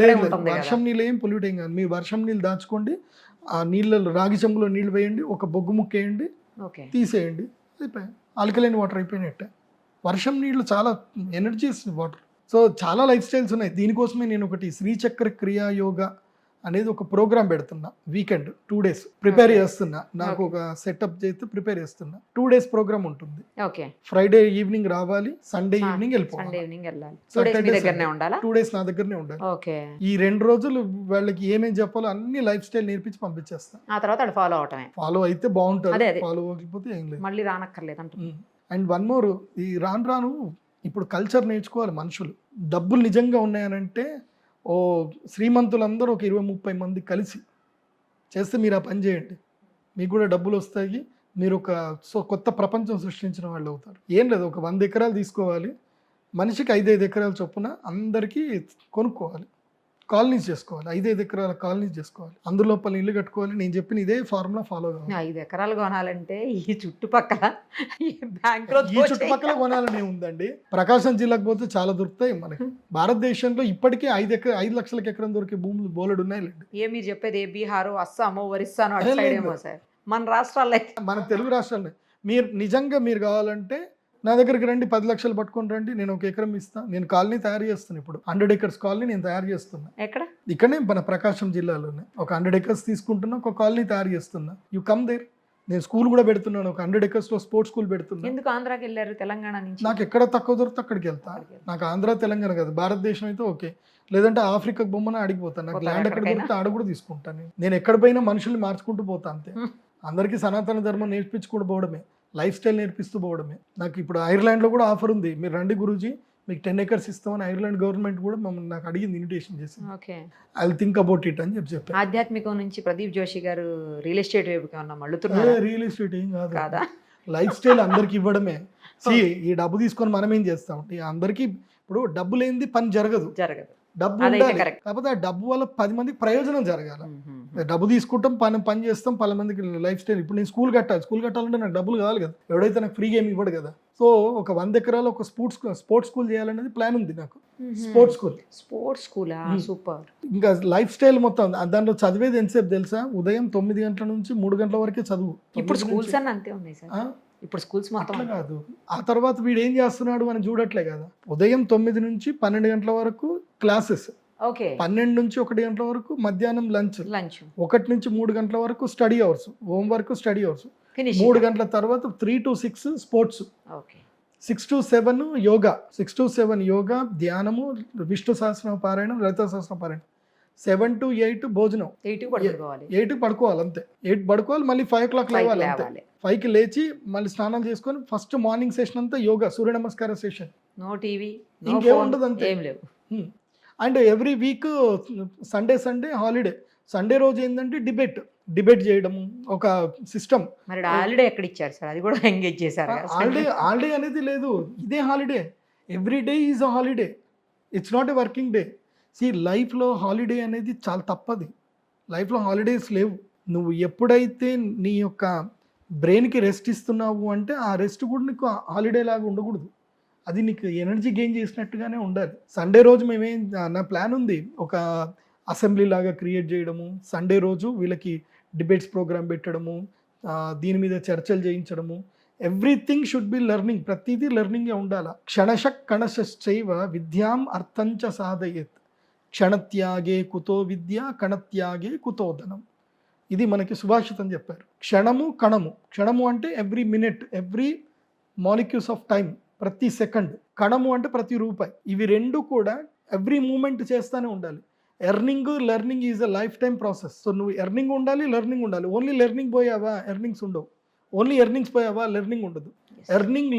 Speaker 3: లేదు,
Speaker 2: అక్కడే ఉంటుంది కదా.
Speaker 3: వర్షం నీళ్ళు ఏం పొల్యూట్ ఏం కాదు. మీ వర్షం నీళ్ళు దాచుకోండి, ఆ నీళ్ళలో రాగి చెంబులో నీళ్ళు వేయండి, ఒక బొగ్గు ముక్క వేయండి,
Speaker 2: ఓకే
Speaker 3: తీసేయండి, అయిపోయాయి. ఆల్కలైన్ వాటర్ అయిపోయినట్టే. వర్షం నీళ్ళు చాలా ఎనర్జీ ఇస్తుంది వాటర్. సో చాలా లైఫ్ స్టైల్స్ ఉన్నాయి. దీనికోసమే నేను ఒకటి శ్రీచక్ర క్రియా యోగా అనేది ఒక ప్రోగ్రామ్ పెడుతున్నా. వీకెండ్ 2 days ప్రిపేర్ చేస్తున్నా. నాకు ఒక సెటప్ చేస్తే ప్రిపేర్ చేస్తున్నా. 2 days ప్రోగ్రామ్ ఉంటుంది.
Speaker 2: ఓకే
Speaker 3: ఫ్రైడే ఈవినింగ్ రావాలి, సండే ఈవినింగ్ వెళ్ళిపోవాలి.
Speaker 2: సండే ఈవినింగ్ వెళ్ళాలి. 2 days మీ దగ్గరనే ఉండాలా?
Speaker 3: 2 days నా దగ్గరనే ఉండాలి.
Speaker 2: ఓకే.
Speaker 3: ఈ 2 రోజులు వాళ్ళకి ఏమేం చెప్పాలో అన్ని లైఫ్ స్టైల్ నేర్పించి పంపించేస్తా.
Speaker 2: ఆ తర్వాత అది ఫాలో అవటమే.
Speaker 3: ఫాలో అయితే బాగుంటుంది,
Speaker 2: అదే.
Speaker 3: ఫాలో అవ్వకపోతే ఏం లేదు.
Speaker 2: మళ్ళీ రానక్కర్లేదు అంటుంది.
Speaker 3: అండ్ వన్ మోర్, ఈ రాను ఇప్పుడు కల్చర్ నేర్చుకోవాలి మనుషులు. డబ్బులు నిజంగా ఉన్నాయనంటే ఓ శ్రీమంతులందరూ ఒక 20-30 మంది కలిసి చేస్తే మీరు ఆ పని చేయండి, మీకు కూడా డబ్బులు వస్తాయి. మీరు ఒక కొత్త ప్రపంచం సృష్టించిన వాళ్ళు అవుతారు. ఏం లేదు, ఒక 100 ఎకరాలు తీసుకోవాలి, మనిషికి 5-5 ఎకరాల చొప్పున అందరికీ కొనుక్కోవాలి, కాలనీస్ చేసుకోవాలి. 5-5 ఎకరాల కాలనీస్ చేసుకోవాలి, అందులోపల ఇల్లు కట్టుకోవాలి. నేను చెప్పిన ఇదే ఫార్ములా ఫాలో కావాలి.
Speaker 2: 5 ఎకరాలు కొనాలంటే ఈ చుట్టుపక్కల
Speaker 3: ఈ చుట్టుపక్కల కొనాలనే ఉందండి. ప్రకాశం జిల్లాకు పోతే చాలా దొరుకుతాయి మనకి. భారతదేశంలో ఇప్పటికే 5 లక్షలకు ఎకరం దొరికే భూములు బోలెడు ఉన్నాయి.
Speaker 2: ఏ మీరు చెప్పేది ఏ బీహారు, అస్సామో, ఒరిస్సానో అటు సైడ్ ఏమో సార్. మన రాష్ట్రాల్లో అయితే,
Speaker 3: మన తెలుగు రాష్ట్రాల్లో మీరు నిజంగా మీరు కావాలంటే నా దగ్గరికి రండి, 10 లక్షలు పట్టుకొని రండి, నేను 1 ఎకరం ఇస్తాను. నేను కాలనీ తయారు చేస్తున్నాను. ఇప్పుడు 100 acres కాలనీ నేను తయారు చేస్తున్నా.
Speaker 2: ఎక్కడ?
Speaker 3: ఇక్కడనే మన ప్రకాశం జిల్లాలోనే ఒక 100 acres తీసుకుంటున్నా, ఒక కాలనీ తయారు చేస్తున్నా. You come there. నేను స్కూల్ కూడా పెడుతున్నాను, ఒక 100 acres లో స్పోర్ట్స్ స్కూల్ పెడుతున్నా.
Speaker 2: ఎందుకు ఆంధ్రాకి వెళ్ళారు తెలంగాణ నుంచి?
Speaker 3: నాకు ఎక్కడ తక్కువ దొరికితే అక్కడికి వెళ్తా. నాకు ఆంధ్ర తెలంగాణ కాదు, భారతదేశం అయితే ఓకే. లేదంటే ఆఫ్రికా బొమ్మన అడిగిపోతాను. నాకు ల్యాండ్ ఎక్కడ దొరికితే ఆడ కూడా తీసుకుంటాను. నేను ఎక్కడ పోయినా మనుషుల్ని మార్చుకుంటూ పోతా అంతే. అందరికీ సనాతన ధర్మం నేర్పించుకుంటూ పోవడమే, లైఫ్ స్టైల్ నేర్పిస్తూ పోవడమే. నాకు ఇప్పుడు ఐర్లాండ్లో కూడా ఆఫర్ ఉంది, మీరు రండి గురూజీ మీకు 10 acres ఇస్తామని ఐర్లాండ్ గవర్నమెంట్ కూడా మమ్మల్ని నాకు అడిగింది, ఇన్విటేషన్ చేసి.
Speaker 2: Okay,
Speaker 3: I will think about it అని చెప్పి.
Speaker 2: ఆధ్యాత్మికం నుంచి ప్రదీప్ జోషి గారు రియల్ ఎస్టేట్ వైపుకి ఏమన్నా మళ్ళుతున్నారు?
Speaker 3: రియల్ ఎస్టేట్ ఏం కాదు
Speaker 2: కాదా,
Speaker 3: లైఫ్ స్టైల్ అందరికి ఇవ్వడమే. ఈ డబ్బు తీసుకొని మనం ఏం చేస్తాం? అందరికి ఇప్పుడు డబ్బు లేనిది పని జరగదు. డబ్బు ఉండాలి, కాకపోతే ఆ డబ్బు వల్ల 10 మందికి ప్రయోజనం జరగాలి. డబ్బు తీసుకుంటాం, పని చేస్తాం, 10 మందికి లైఫ్ స్టైల్. ఇప్పుడు నేను స్కూల్ కట్టాలంటే నాకు డబ్బులు కావాలి కదా, ఎవడైతే నాకు ఫ్రీగా ఏమి ఇవ్వడు కదా. సో ఒక 100 ఎకరాలు ఒక స్పోర్ట్స్ స్కూల్ చేయాలనేది ప్లాన్ ఉంది నాకు. Sports school
Speaker 2: super.
Speaker 3: ఇంకా లైఫ్ స్టైల్ మొత్తం దాంట్లో చదివేది ఎంతసేపు తెలుసా? ఉదయం 9 గంటల నుంచి 3 గంటల వరకే చదువు.
Speaker 2: ఇప్పుడు స్కూల్స్ అన్నీ అంతే ఉన్నాయి సార్. ఇప్పుడు స్కూల్స్ మాత్రం
Speaker 3: కాదు, ఆ తర్వాత వీడు ఏం చేస్తున్నాడు అని చూడట్లే కదా. ఉదయం 9 నుంచి 12 గంటల వరకు క్లాసెస్, 12 నుంచి 1 గంటల వరకు మధ్యాహ్నం లంచ్, 1 నుంచి 3 గంటల వరకు study hours, homework, study hours. 3 గంటల తర్వాత 3 to 6 sports, 6 to 7 yoga, 6 to 7 yoga, ధ్యానము, విష్ణు సహస్ర పారాయణం, లలిత సహస్ర పారాయణం. 7 to 8 భోజనం, 8 పడుకోవాలి అంతే. 8 పడుకోవాలి, మళ్ళీ 5 o'clock లేవాలి అంతే. 5కి లేచి మళ్ళీ స్నానం చేసుకొని ఫస్ట్ మార్నింగ్ సెషన్ అంతా యోగా, సూర్య నమస్కార సెషన్.
Speaker 2: నో టీవీ,
Speaker 3: ఇంకేముండదు అంతే. And every week Sunday holiday. Sunday రోజు ఏంటంటే డిబేట్ చేయడం, ఒక సిస్టమ్.
Speaker 2: మరి హాలిడే ఎక్కడ ఇచ్చారు సార్? అది కూడా ఎంగేజ్ చేశారు.
Speaker 3: హాలిడే అనేది లేదు, ఇదే holiday. Every day is a holiday, it's not a working day. లైఫ్లో హాలిడే అనేది చాలా తప్పది. లైఫ్లో హాలిడేస్ లేవు. నువ్వు ఎప్పుడైతే నీ యొక్క బ్రెయిన్కి రెస్ట్ ఇస్తున్నావు అంటే ఆ రెస్ట్ కూడా నీకు హాలిడే లాగా ఉండకూడదు, అది నీకు ఎనర్జీ గెయిన్ చేసినట్టుగానే ఉండాలి. సండే రోజు నా ప్లాన్ ఉంది, ఒక అసెంబ్లీ లాగా క్రియేట్ చేయడము. సండే రోజు వీళ్ళకి డిబేట్స్ ప్రోగ్రామ్ పెట్టడము, దీని మీద చర్చలు చేయించడము. ఎవ్రీథింగ్ షుడ్ బి లెర్నింగ్, ప్రతిదీ లెర్నింగే ఉండాలి. క్షణశక్ కణశ్చైవ విద్యాం అర్థంచ సాధయేత్, క్షణత్యాగే కుతో విద్య, కణత్యాగే కుతో ధనం. ఇది మనకి సుభాషితం చెప్పారు. క్షణము కణము అంటే every minute, every molecules of time ప్రతి సెకండ్, కణము అంటే ప్రతి రూపాయి. ఇవి రెండు కూడా ఎవ్రీ మూమెంట్ చేస్తూనే ఉండాలి. Learning is a life time process. So నువ్వు ఎర్నింగ్ ఉండాలి, లెర్నింగ్ ఉండాలి. ఓన్లీ లెర్నింగ్ పోయావా ఎర్నింగ్స్ ఉండవు, ఓన్లీ ఎర్నింగ్స్ పోయావా లెర్నింగ్ ఉండదు.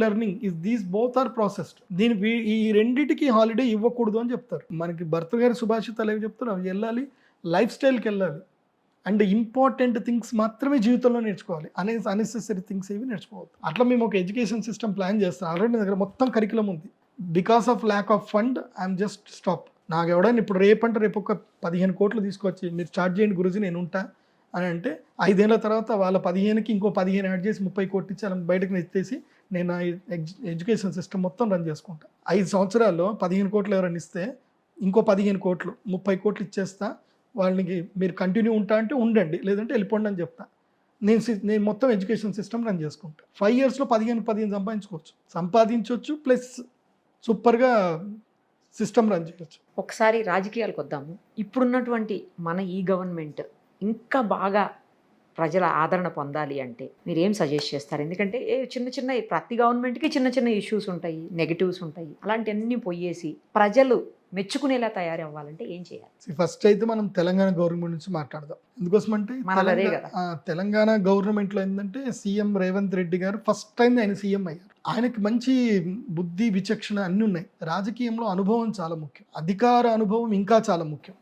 Speaker 3: Learning is these both are processed. ఈ రెండిటికి హాలిడే ఇవ్వకూడదు అని చెప్తారు. మనకి భర్త గారి సుభాషితాలు ఏవి చెప్తారు, అవి వెళ్ళాలి, లైఫ్ స్టైల్కి వెళ్ళాలి, అండ్ ఇంపార్టెంట్ థింగ్స్ మాత్రమే జీవితంలో నేర్చుకోవాలి, అన్నెసెసరీ థింగ్స్ ఏవి నేర్చుకోవద్దు. అట్లా మేము ఒక ఎడ్యుకేషన్ సిస్టమ్ ప్లాన్ చేస్తాం. ఆల్రెడీ నా దగ్గర మొత్తం కరికులం ఉంది. Because of lack of fund I'm just stop. నాకు ఎవడైనా ఇప్పుడు రేపు ఒక 15 కోట్లు తీసుకొచ్చి మీరు చార్జ్ చేయండి గురుజీ నేను ఉంటా అని అంటే 5 ఏళ్ల తర్వాత వాళ్ళ 15కి ఇంకో 15 యాడ్ చేసి 30 కోట్లు ఇచ్చి అలా బయటకు ఎత్తేసి నేను ఎడ్యుకేషన్ సిస్టమ్ మొత్తం రన్ చేసుకుంటా. 5 సంవత్సరాల్లో 15 కోట్లు ఎవరైనా ఇస్తే ఇంకో 15 కోట్లు 30 కోట్లు ఇచ్చేస్తా. వాళ్ళకి మీరు కంటిన్యూ ఉంటా అంటే ఉండండి, లేదంటే వెళ్ళిపోండి అని చెప్తా. నేను మొత్తం ఎడ్యుకేషన్ సిస్టమ్ రన్ చేసుకుంటా. 5 ఇయర్స్లో 15 సంపాదించవచ్చు ప్లస్ సూపర్గా సిస్టమ్ రన్ చేయొచ్చు.
Speaker 2: ఒకసారి రాజకీయాలకు వద్దాము. ఇప్పుడున్నటువంటి మన ఈ గవర్నమెంట్ ఇంకా బాగా ప్రజల ఆదరణ పొందాలి అంటే మీరు ఏం సజెస్ట్ చేస్తారు? ఎందుకంటే చిన్న ప్రతి గవర్నమెంట్కి చిన్న ఇష్యూస్ ఉంటాయి, నెగిటివ్స్ ఉంటాయి. అలాంటివన్నీ పోయేసి ప్రజలు మెచ్చుకునేలా తయారు అవ్వాలంటే ఏం చేయాలి?
Speaker 3: ఫస్ట్ అయితే మనం తెలంగాణ గవర్నమెంట్ నుంచి మాట్లాడదాం. ఎందుకోసం అంటే తెలంగాణ గవర్నమెంట్లో ఏంటంటే సీఎం రేవంత్ రెడ్డి గారు ఫస్ట్ టైం ఆయన సీఎం అయ్యారు. ఆయనకి మంచి బుద్ధి, విచక్షణ అన్నీ ఉన్నాయి. రాజకీయంలో అనుభవం చాలా ముఖ్యం, అధికార అనుభవం ఇంకా చాలా ముఖ్యం.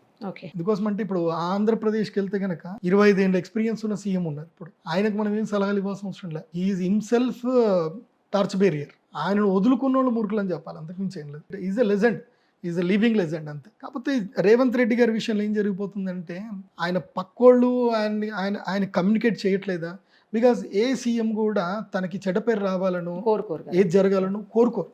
Speaker 3: ఎందుకోసం అంటే ఇప్పుడు ఆంధ్రప్రదేశ్కి వెళ్తే కనుక 25 ఏళ్ళ ఎక్స్పీరియన్స్ ఉన్న సీఎం ఉన్నారు. ఇప్పుడు ఆయనకు మనం ఏం సలహాలు ఇవ్వాల్సిన అవసరం లేదు. Is himself torch barrier. ఆయనను వదులుకున్న వాళ్ళు మూర్ఖులు అని చెప్పాలి, అంతకుమించి ఏం లేదు. Is a legend, is a living legend అంతే. కాకపోతే రేవంత్ రెడ్డి గారి విషయంలో ఏం జరిగిపోతుందంటే ఆయన పక్కోళ్ళు ఆయన కమ్యూనికేట్ చేయట్లేదా? బికాస్ ఏ సీఎం కూడా తనకి చెడ్డ పేరు రావాలను, ఏది జరగాలను కోరుకోరు.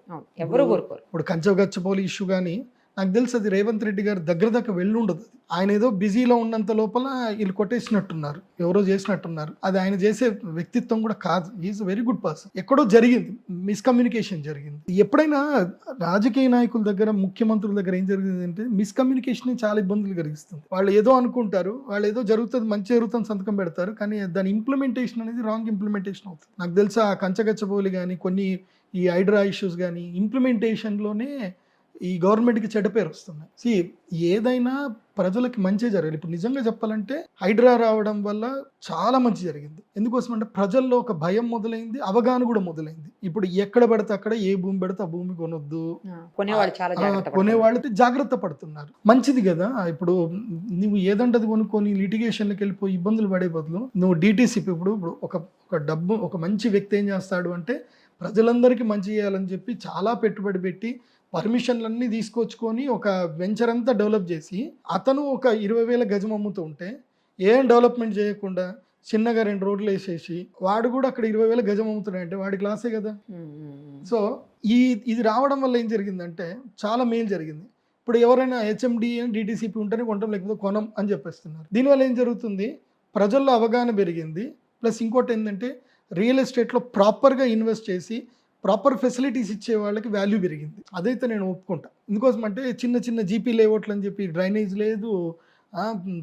Speaker 3: ఇప్పుడు కంచగచ్చపోలి ఇష్యూ కానీ నాకు తెలుసు అది రేవంత్ రెడ్డి గారు దగ్గర వెళ్ళి ఉండదు. ఆయన ఏదో బిజీలో ఉన్నంత లోపల వీళ్ళు కొట్టేసినట్టున్నారు, ఎవరో చేసినట్టున్నారు. అది ఆయన చేసే వ్యక్తిత్వం కూడా కాదు. Is very good person. ఎక్కడో జరిగింది, మిస్కమ్యూనికేషన్ జరిగింది. ఎప్పుడైనా రాజకీయ నాయకుల దగ్గర, ముఖ్యమంత్రుల దగ్గర ఏం జరిగింది అంటే మిస్కమ్యూనికేషన్ చాలా ఇబ్బందులు కలిగిస్తుంది. వాళ్ళు ఏదో అనుకుంటారు, వాళ్ళు ఏదో జరుగుతుంది, మంచి జరుగుతుంది సంతకం పెడతారు, కానీ దాని ఇంప్లిమెంటేషన్ అనేది రాంగ్ ఇంప్లిమెంటేషన్ అవుతుంది. నాకు తెలుసు ఆ కంచగచ్చబోలి కానీ కొన్ని ఈ హైడ్రా ఇష్యూస్ కానీ ఇంప్లిమెంటేషన్లోనే ఈ గవర్నమెంట్కి చెడ్డ పేరు వస్తుంది. ఏదైనా ప్రజలకి మంచి జరగాలి. ఇప్పుడు నిజంగా చెప్పాలంటే హైడ్రా రావడం వల్ల చాలా మంచి జరిగింది. ఎందుకోసం అంటే ప్రజల్లో ఒక భయం మొదలైంది, అవగాహన కూడా మొదలైంది. ఇప్పుడు ఎక్కడ పడితే అక్కడ ఏ భూమి పెడితే ఆ భూమి కొనొద్దు, కొనేవాళ్ళైతే జాగ్రత్త పడుతున్నారు. మంచిది కదా. ఇప్పుడు నువ్వు ఏదంటది కొనుక్కొని లిటిగేషన్లకు వెళ్ళిపోయి ఇబ్బందులు పడే బదులు నువ్వు డిటిసిపి ఇప్పుడు ఒక డబ్బు ఒక మంచి వ్యక్తి ఏం చేస్తాడు అంటే ప్రజలందరికీ మంచి చేయాలని చెప్పి చాలా పెట్టుబడి పెట్టి పర్మిషన్లన్నీ తీసుకొచ్చుకొని ఒక వెంచర్ అంతా డెవలప్ చేసి అతను ఒక 20,000 గజం అమ్ముతూ ఉంటే ఏం డెవలప్మెంట్ చేయకుండా చిన్నగా 2 రోడ్లు వేసేసి వాడు కూడా అక్కడ 20,000 గజం అమ్ముతున్నాడంటే వాడికి లాసే కదా. సో ఇది రావడం వల్ల ఏం జరిగిందంటే చాలా మేలు జరిగింది. ఇప్పుడు ఎవరైనా హెచ్ఎండి అని డిటిసిపి ఉంటేనే కొంటాం, లేకపోతే కొనం అని చెప్పేస్తున్నారు. దీనివల్ల ఏం జరుగుతుంది, ప్రజల్లో అవగాహన పెరిగింది. ప్లస్ ఇంకోటి ఏంటంటే రియల్ ఎస్టేట్లో ప్రాపర్గా ఇన్వెస్ట్ చేసి ప్రాపర్ ఫెసిలిటీస్ ఇచ్చే వాళ్ళకి వాల్యూ పెరిగింది. అదైతే నేను ఒప్పుకుంటా. ఎందుకోసం అంటే చిన్న జీపీ లేఅవుట్లు అని చెప్పి డ్రైనేజ్ లేదు,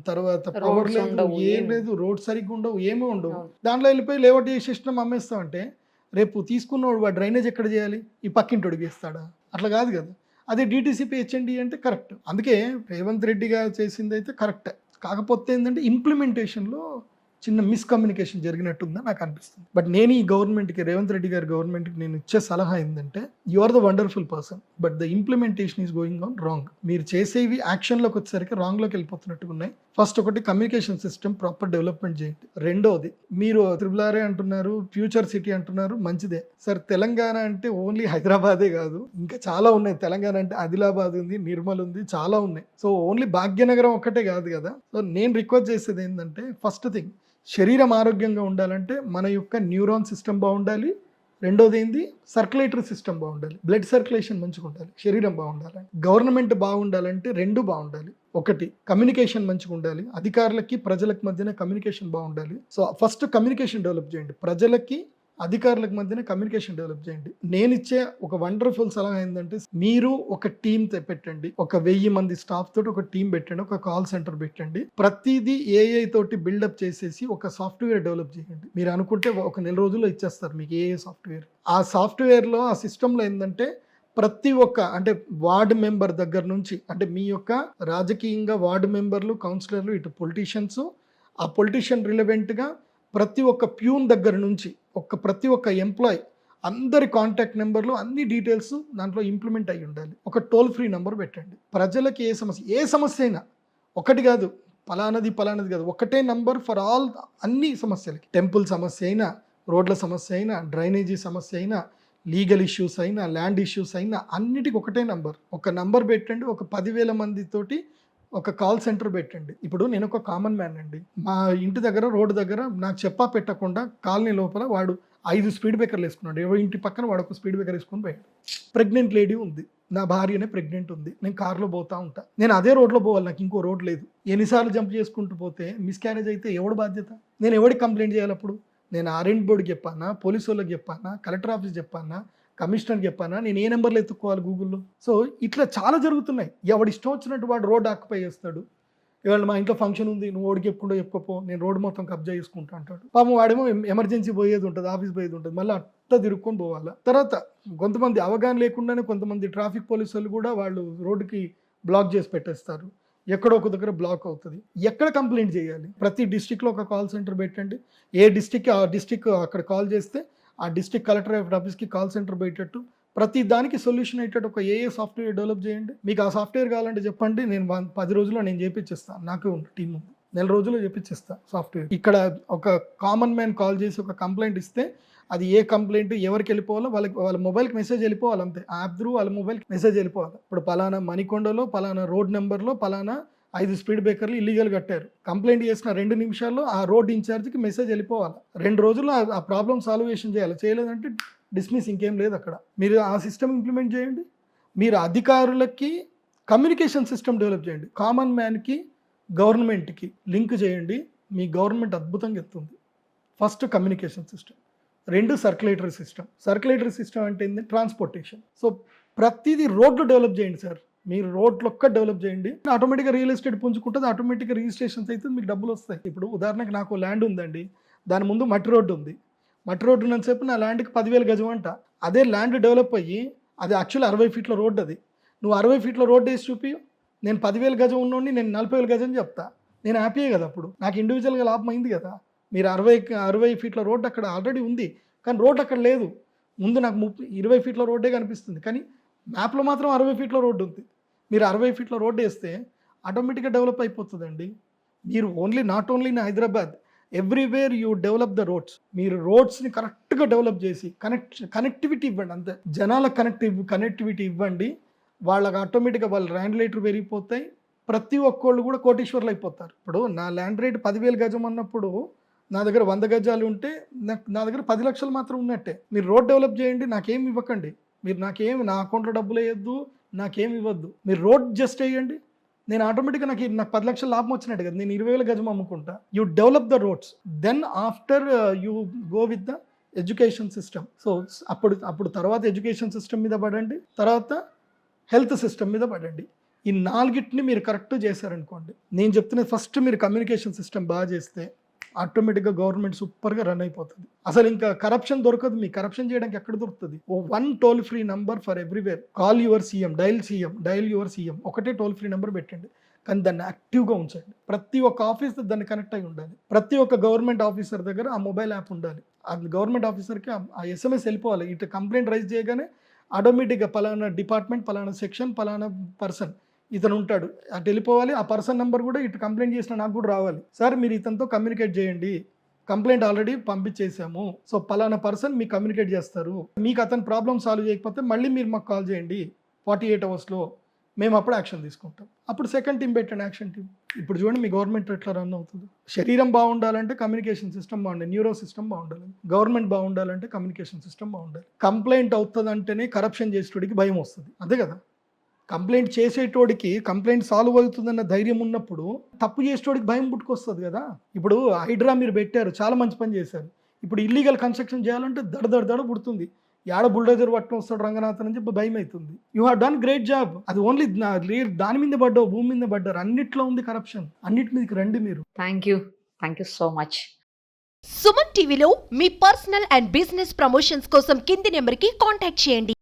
Speaker 3: తర్వాత పవర్ లేదు, ఏం లేదు, రోడ్ సరిగ్గా ఉండవు, ఏమీ ఉండవు. దాంట్లో వెళ్ళిపోయి లేఅవుట్ చేసేసినాం అమ్మేస్తామంటే రేపు తీసుకున్నవాడు వాడు డ్రైనేజ్ ఎక్కడ చేయాలి, ఈ పక్కింటోడికి వేస్తాడా? అట్లా కాదు కదా. అదే డిటిసిపి హెచ్ఎండి అంటే కరెక్ట్. అందుకే రేవంత్ రెడ్డి గారు చేసింది అయితే కరెక్టే. కాకపోతే ఏంటంటే ఇంప్లిమెంటేషన్లో చిన్న మిస్కమ్యూనికేషన్ జరిగినట్టుందని నాకు అనిపిస్తుంది. బట్ నేను ఈ గవర్నమెంట్కి, రేవంత్ రెడ్డి గారి గవర్నమెంట్కి నేను ఇచ్చే సలహా ఏంటంటే you are the wonderful person but the implementation is going on wrong. మీరు చేసేవి యాక్షన్లోకి వచ్చేసరికి రాంగ్లోకి వెళ్ళిపోతున్నట్టుగా ఉన్నాయి. ఫస్ట్ ఒకటి కమ్యూనికేషన్ సిస్టమ్ ప్రాపర్ డెవలప్మెంట్ చేయండి. రెండోది మీరు త్రిబులారే అంటున్నారు, ఫ్యూచర్ సిటీ అంటున్నారు, మంచిదే సార్. తెలంగాణ అంటే ఓన్లీ హైదరాబాదే కాదు, ఇంకా చాలా ఉన్నాయి. తెలంగాణ అంటే ఆదిలాబాద్ ఉంది, నిర్మల్ ఉంది, చాలా ఉన్నాయి. సో ఓన్లీ భాగ్యనగరం ఒక్కటే కాదు కదా. సో నేను రిక్వెస్ట్ చేసేది ఏంటంటే ఫస్ట్ థింగ్ శరీరం ఆరోగ్యంగా ఉండాలంటే మన యొక్క న్యూరాన్ సిస్టమ్ బాగుండాలి. రెండోది ఏంది, సర్క్యులేటరీ సిస్టమ్ బాగుండాలి, బ్లడ్ సర్క్యులేషన్ మంచిగా ఉండాలి, శరీరం బాగుండాలి. గవర్నమెంట్ బాగుండాలంటే 2 బాగుండాలి. ఒకటి కమ్యూనికేషన్ మంచిగా ఉండాలి, అధికారులకి ప్రజలకు మధ్యన కమ్యూనికేషన్ బాగుండాలి. సో ఫస్ట్ కమ్యూనికేషన్ డెవలప్ చేయండి. ప్రజలకి అధికారులకు మధ్యన కమ్యూనికేషన్ డెవలప్ చేయండి. నేను ఇచ్చే ఒక వండర్ఫుల్ సలహా ఏంటంటే, మీరు ఒక టీం పెట్టండి, ఒక 1000 మంది స్టాఫ్ తోటి ఒక టీం పెట్టండి, ఒక కాల్ సెంటర్ పెట్టండి, ప్రతిదీ ఏఐ తోటి బిల్డప్ చేసేసి ఒక సాఫ్ట్వేర్ డెవలప్ చేయండి. మీరు అనుకుంటే ఒక నెల రోజుల్లో ఇచ్చేస్తారు మీకు ఏఐ సాఫ్ట్వేర్. ఆ సాఫ్ట్వేర్లో ఆ సిస్టంలో ఏంటంటే ప్రతి ఒక్క అంటే వార్డు మెంబర్ దగ్గర నుంచి, అంటే మీ యొక్క రాజకీయంగా వార్డు మెంబర్లు, కౌన్సిలర్లు, ఇటు పొలిటీషియన్స్, ఆ పొలిటీషియన్ రిలవెంట్గా ప్రతి ఒక్క ప్యూన్ దగ్గర నుంచి ప్రతి ఒక్క ఎంప్లాయ్ అందరి కాంటాక్ట్ నెంబర్లు అన్ని డీటెయిల్స్ దాంట్లో ఇంప్లిమెంట్ అయ్యి ఉండాలి. ఒక టోల్ ఫ్రీ నెంబర్ పెట్టండి. ప్రజలకి ఏ సమస్య అయినా, ఒకటి కాదు, పలానది కాదు, ఒకటే నంబర్ ఫర్ ఆల్, అన్ని సమస్యలకి, టెంపుల్ సమస్య అయినా, రోడ్ల సమస్య అయినా, డ్రైనేజీ సమస్య అయినా, లీగల్ ఇష్యూస్ అయినా, ల్యాండ్ ఇష్యూస్ అయినా, అన్నిటికీ ఒకటే నంబర్. ఒక నంబర్ పెట్టండి. ఒక 10,000 మందితోటి ఒక కాల్ సెంటర్ పెట్టండి. ఇప్పుడు నేను ఒక కామన్ మ్యాన్ అండి. మా ఇంటి దగ్గర రోడ్డు దగ్గర నాకు చెప్పా పెట్టకుండా కాలనీ లోపల వాడు 5 స్పీడ్ బ్రేకర్లు వేసుకున్నాడు. ఎవరి ఇంటి పక్కన వాడు ఒక స్పీడ్ బ్రేకర్ వేసుకొని పోయాడు. ప్రెగ్నెంట్ లేడీ ఉంది, నా భార్యనే ప్రెగ్నెంట్ ఉంది, నేను కార్లో పోతా ఉంటా, నేను అదే రోడ్లో పోవాలి, నాకు ఇంకో రోడ్ లేదు. ఎన్నిసార్లు జంప్ చేసుకుంటూ పోతే మిస్క్యారేజ్ అయితే ఎవడు బాధ్యత? నేను ఎవరికి కంప్లైంట్ చేయాలి అప్పుడు? నేను ఆర్ఎండ్ బోర్డుకి చెప్పానా, పోలీసు వాళ్ళకి చెప్పానా, కలెక్టర్ ఆఫీస్ చెప్పానా, కమిషనర్కి చెప్పానా? నేను ఏ నెంబర్లు ఎత్తుక్కోవాలి గూగుల్లో? సో ఇట్లా చాలా జరుగుతున్నాయి. ఎవడు ఇష్టం వచ్చినట్టు వాడు రోడ్ ఆక్యుపై చేస్తాడు. ఇవాళ మా ఇంట్లో ఫంక్షన్ ఉంది, నువ్వు ఓడికి ఎప్పుడో చెప్పుకోపో, నేను రోడ్డు మొత్తం కబ్జా చేసుకుంటా అంటాడు. పాపం వాడేమో ఎమర్జెన్సీ పోయేది ఉంటుంది, ఆఫీస్ పోయేది ఉంటుంది, మళ్ళీ అట్లా తిరుక్కొని పోవాలా. తర్వాత కొంతమంది అవగాహన లేకుండానే కొంతమంది ట్రాఫిక్ పోలీసు వాళ్ళు కూడా వాళ్ళు రోడ్డుకి బ్లాక్ చేసి పెట్టేస్తారు. ఎక్కడో ఒక దగ్గర బ్లాక్ అవుతుంది. ఎక్కడ కంప్లైంట్ చేయాలి? ప్రతి డిస్టిక్లో ఒక కాల్ సెంటర్ పెట్టండి. ఏ డిస్టిక్ ఆ డిస్టిక్ అక్కడ కాల్ చేస్తే ఆ డిస్టిక్ కలెక్టర్ ఆఫీస్కి కాల్ సెంటర్ పెట్టేట్టు, ప్రతి దానికి సొల్యూషన్ అయ్యేటట్టు ఒక ఏఏ సాఫ్ట్వేర్ డెవలప్ చేయండి. మీకు ఆ సాఫ్ట్వేర్ కావాలంటే చెప్పండి, నేను 10 రోజుల్లో నేను చేపించేస్తాను. నాకు టీం ఉంది, నెల రోజుల్లో చేపించేస్తాను సాఫ్ట్వేర్. ఇక్కడ ఒక కామన్ మ్యాన్ కాల్ చేసి ఒక కంప్లైంట్ ఇస్తే అది ఏ కంప్లైంట్ ఎవరికి వెళ్ళిపోవాలో వాళ్ళ మొబైల్కి మెసేజ్ వెళ్ళిపోవాలి అంతే. ఆ యాప్ త్రూ వాళ్ళ మొబైల్కి మెసేజ్ వెళ్ళిపోవాలి. ఇప్పుడు పలానా మణికొండలో పలానా రోడ్ నెంబర్లో పలానా 5 స్పీడ్ బ్రేకర్లు ఇల్లీగల్ కట్టారు, కంప్లైంట్ చేసిన 2 నిమిషాల్లో ఆ రోడ్ ఇన్ఛార్జ్కి మెసేజ్ వెళ్ళిపోవాలి. 2 రోజుల్లో ఆ ప్రాబ్లం సాల్వేషన్ చేయాలి. చేయలేదంటే డిస్మిస్, ఇంకేం లేదు అక్కడ. మీరు ఆ సిస్టమ్ ఇంప్లిమెంట్ చేయండి. మీరు అధికారులకి కమ్యూనికేషన్ సిస్టమ్ డెవలప్ చేయండి. కామన్ మ్యాన్కి గవర్నమెంట్కి లింక్ చేయండి. మీ గవర్నమెంట్ అద్భుతంగా ఎత్తుంది. First communication system, 2 circulatory system. Circulatory system అంటే ఏంటి? ట్రాన్స్పోర్టేషన్. సో ప్రతిదీ రోడ్లు డెవలప్ చేయండి సార్. మీరు రోడ్లు ఒక్క డెవలప్ చేయండి, ఆటోమేటిక్గా రియల్ ఎస్టేట్ పుంజుకుంటుంది, ఆటోమేటిక్గా రిజిస్ట్రేషన్స్ అయితే మీకు డబ్బులు వస్తాయి. ఇప్పుడు ఉదాహరణకి నాకు ల్యాండ్ ఉందండి, దాని ముందు మట్టి రోడ్డు ఉంది. మట్టి రోడ్డు ఉన్నంతసేపు నా ల్యాండ్కి 10,000 గజం అంట. అదే ల్యాండ్ డెవలప్ అయ్యి అది యాక్చువల్లీ 60 ఫీట్ల రోడ్డు, అది నువ్వు 60 ఫీట్ల రోడ్డు వేసి చూపి, నేను 10,000 గజం ఉన్నోడిని నేను 40,000 గజం చెప్తా, నేను హ్యాపీయే కదా. అప్పుడు నాకు ఇండివిజువల్గా లాభం అయింది కదా. మీరు 60 ఫీట్ల రోడ్డు అక్కడ ఆల్రెడీ ఉంది, కానీ రోడ్డు అక్కడ లేదు. ముందు నాకు 20 ఫీట్ల రోడ్డే కనిపిస్తుంది, కానీ మ్యాప్లో మాత్రం 60 ఫీట్ల రోడ్డు ఉంది. మీరు 60 ఫీట్ల రోడ్డు వేస్తే ఆటోమేటిక్గా డెవలప్ అయిపోతుందండి. మీరు not only in Hyderabad, everywhere you develop the roads. మీరు రోడ్స్ని కరెక్ట్గా డెవలప్ చేసి కనెక్టివిటీ ఇవ్వండి అంతే. జనాలకు కనెక్టివిటీ ఇవ్వండి. వాళ్ళకి ఆటోమేటిక్గా వాళ్ళ ల్యాండ్ రేట్లు పెరిగిపోతాయి. ప్రతి ఒక్కళ్ళు కూడా కోటీశ్వర్లు అయిపోతారు. ఇప్పుడు నా ల్యాండ్ రేట్ 10,000 గజం అన్నప్పుడు నా దగ్గర 100 గజాలు ఉంటే నా దగ్గర 10 లక్షలు మాత్రం ఉన్నట్టే. మీరు రోడ్ డెవలప్ చేయండి, నాకేమి ఇవ్వకండి. మీరు నా అకౌంట్లో డబ్బులు వేయద్దు, నాకేమి ఇవ్వద్దు. మీరు రోడ్ జస్ట్ వేయండి, నేను ఆటోమేటిక్గా నాకు 10 లక్షల లాభం వచ్చినట్టు కదా. నేను 20,000 గజం అమ్ముకుంటా. You develop the roads, then after you go with the education system. So అప్పుడు తర్వాత ఎడ్యుకేషన్ సిస్టమ్ మీద పడండి, తర్వాత హెల్త్ సిస్టమ్ మీద పడండి. ఈ 4టిని మీరు కరెక్ట్ చేశారనుకోండి, నేను చెప్తున్నది ఫస్ట్ మీరు కమ్యూనికేషన్ సిస్టమ్ బాగా చేస్తే ఆటోమేటిక్గా గవర్నమెంట్ సూపర్గా రన్ అయిపోతుంది. అసలు ఇంకా కరప్షన్ దొరకదు. మీకు కరప్షన్ చేయడానికి ఎక్కడ దొరుకుతుంది? 1 toll free number for everywhere. Call your CM, dial your CM. ఒకటే టోల్ ఫ్రీ నెంబర్ పెట్టండి, కానీ దాన్ని యాక్టివ్గా ఉంచండి. ప్రతి ఒక్క ఆఫీస్ దాన్ని కనెక్ట్ అయి ఉండాలి. ప్రతి ఒక్క గవర్నమెంట్ ఆఫీసర్ దగ్గర ఆ మొబైల్ యాప్ ఉండాలి. ఆ గవర్నమెంట్ ఆఫీసర్కి ఆ SMS వెళ్ళిపోవాలి. ఇటు కంప్లైంట్ రైజ్ చేయగానే ఆటోమేటిక్గా పలానా డిపార్ట్మెంట్, పలానా సెక్షన్, పలానా పర్సన్ ఇతను ఉంటాడు, అటు వెళ్ళిపోవాలి. ఆ పర్సన్ నెంబర్ కూడా ఇటు కంప్లైంట్ చేసిన నాకు కూడా రావాలి. సార్ మీరు ఇతనితో కమ్యూనికేట్ చేయండి, కంప్లైంట్ ఆల్రెడీ పంపించేసాము, సో పలానా పర్సన్ మీకు కమ్యూనికేట్ చేస్తారు. మీకు అతను ప్రాబ్లమ్ సాల్వ్ చేయకపోతే మళ్ళీ మీరు మాకు కాల్ చేయండి 48 అవర్స్లో, మేము అప్పుడు యాక్షన్ తీసుకుంటాం. అప్పుడు సెకండ్ టీం పెట్టండి, యాక్షన్ టీం. ఇప్పుడు చూడండి మీ గవర్నమెంట్ ఎట్లా రన్ అవుతుంది. శరీరం బాగుండాలంటే కమ్యూనికేషన్ సిస్టమ్ బాగుండాలి, న్యూరో సిస్టమ్ బాగుండాలి. గవర్నమెంట్ బాగుండాలంటే కమ్యూనికేషన్ సిస్టమ్ బాగుండాలి. కంప్లైంట్ అవుతుంది అంటేనే కరప్షన్ చేసేటోడికి భయం వస్తుంది, అదే కదా. కంప్లైంట్ చేసేటోడికి కంప్లైంట్ సాల్వ్ అవుతుందన్న ధైర్యం ఉన్నప్పుడు తప్పు చేసేటోడికి భయం పుట్టుకొస్తుంది కదా. ఇప్పుడు హైడ్రా మీరు పెట్టారు, చాలా మంచి పని చేశారు. ఇప్పుడు ఇల్లీగల్ కన్స్ట్రక్షన్ చేయాలంటే దడ పుడుతుంది. యాడ బుల్డోజర్ పట్టుకొని వస్తాడు రంగనాథన్ అని చెప్పి భయం అవుతుంది. You have done great job. అది ఓన్లీ దాని మీద పడ్డావు, భూమి మీద పడ్డారు, అన్నిట్లో ఉంది కరప్షన్. అన్నిటి మీదకి రండి మీరు.
Speaker 2: Thank you so much.
Speaker 4: Suman టీవీలో మీ పర్సనల్ అండ్ బిజినెస్ ప్రమోషన్స్ కోసం కింది నెంబర్కి కాంటాక్ట్ చేయండి.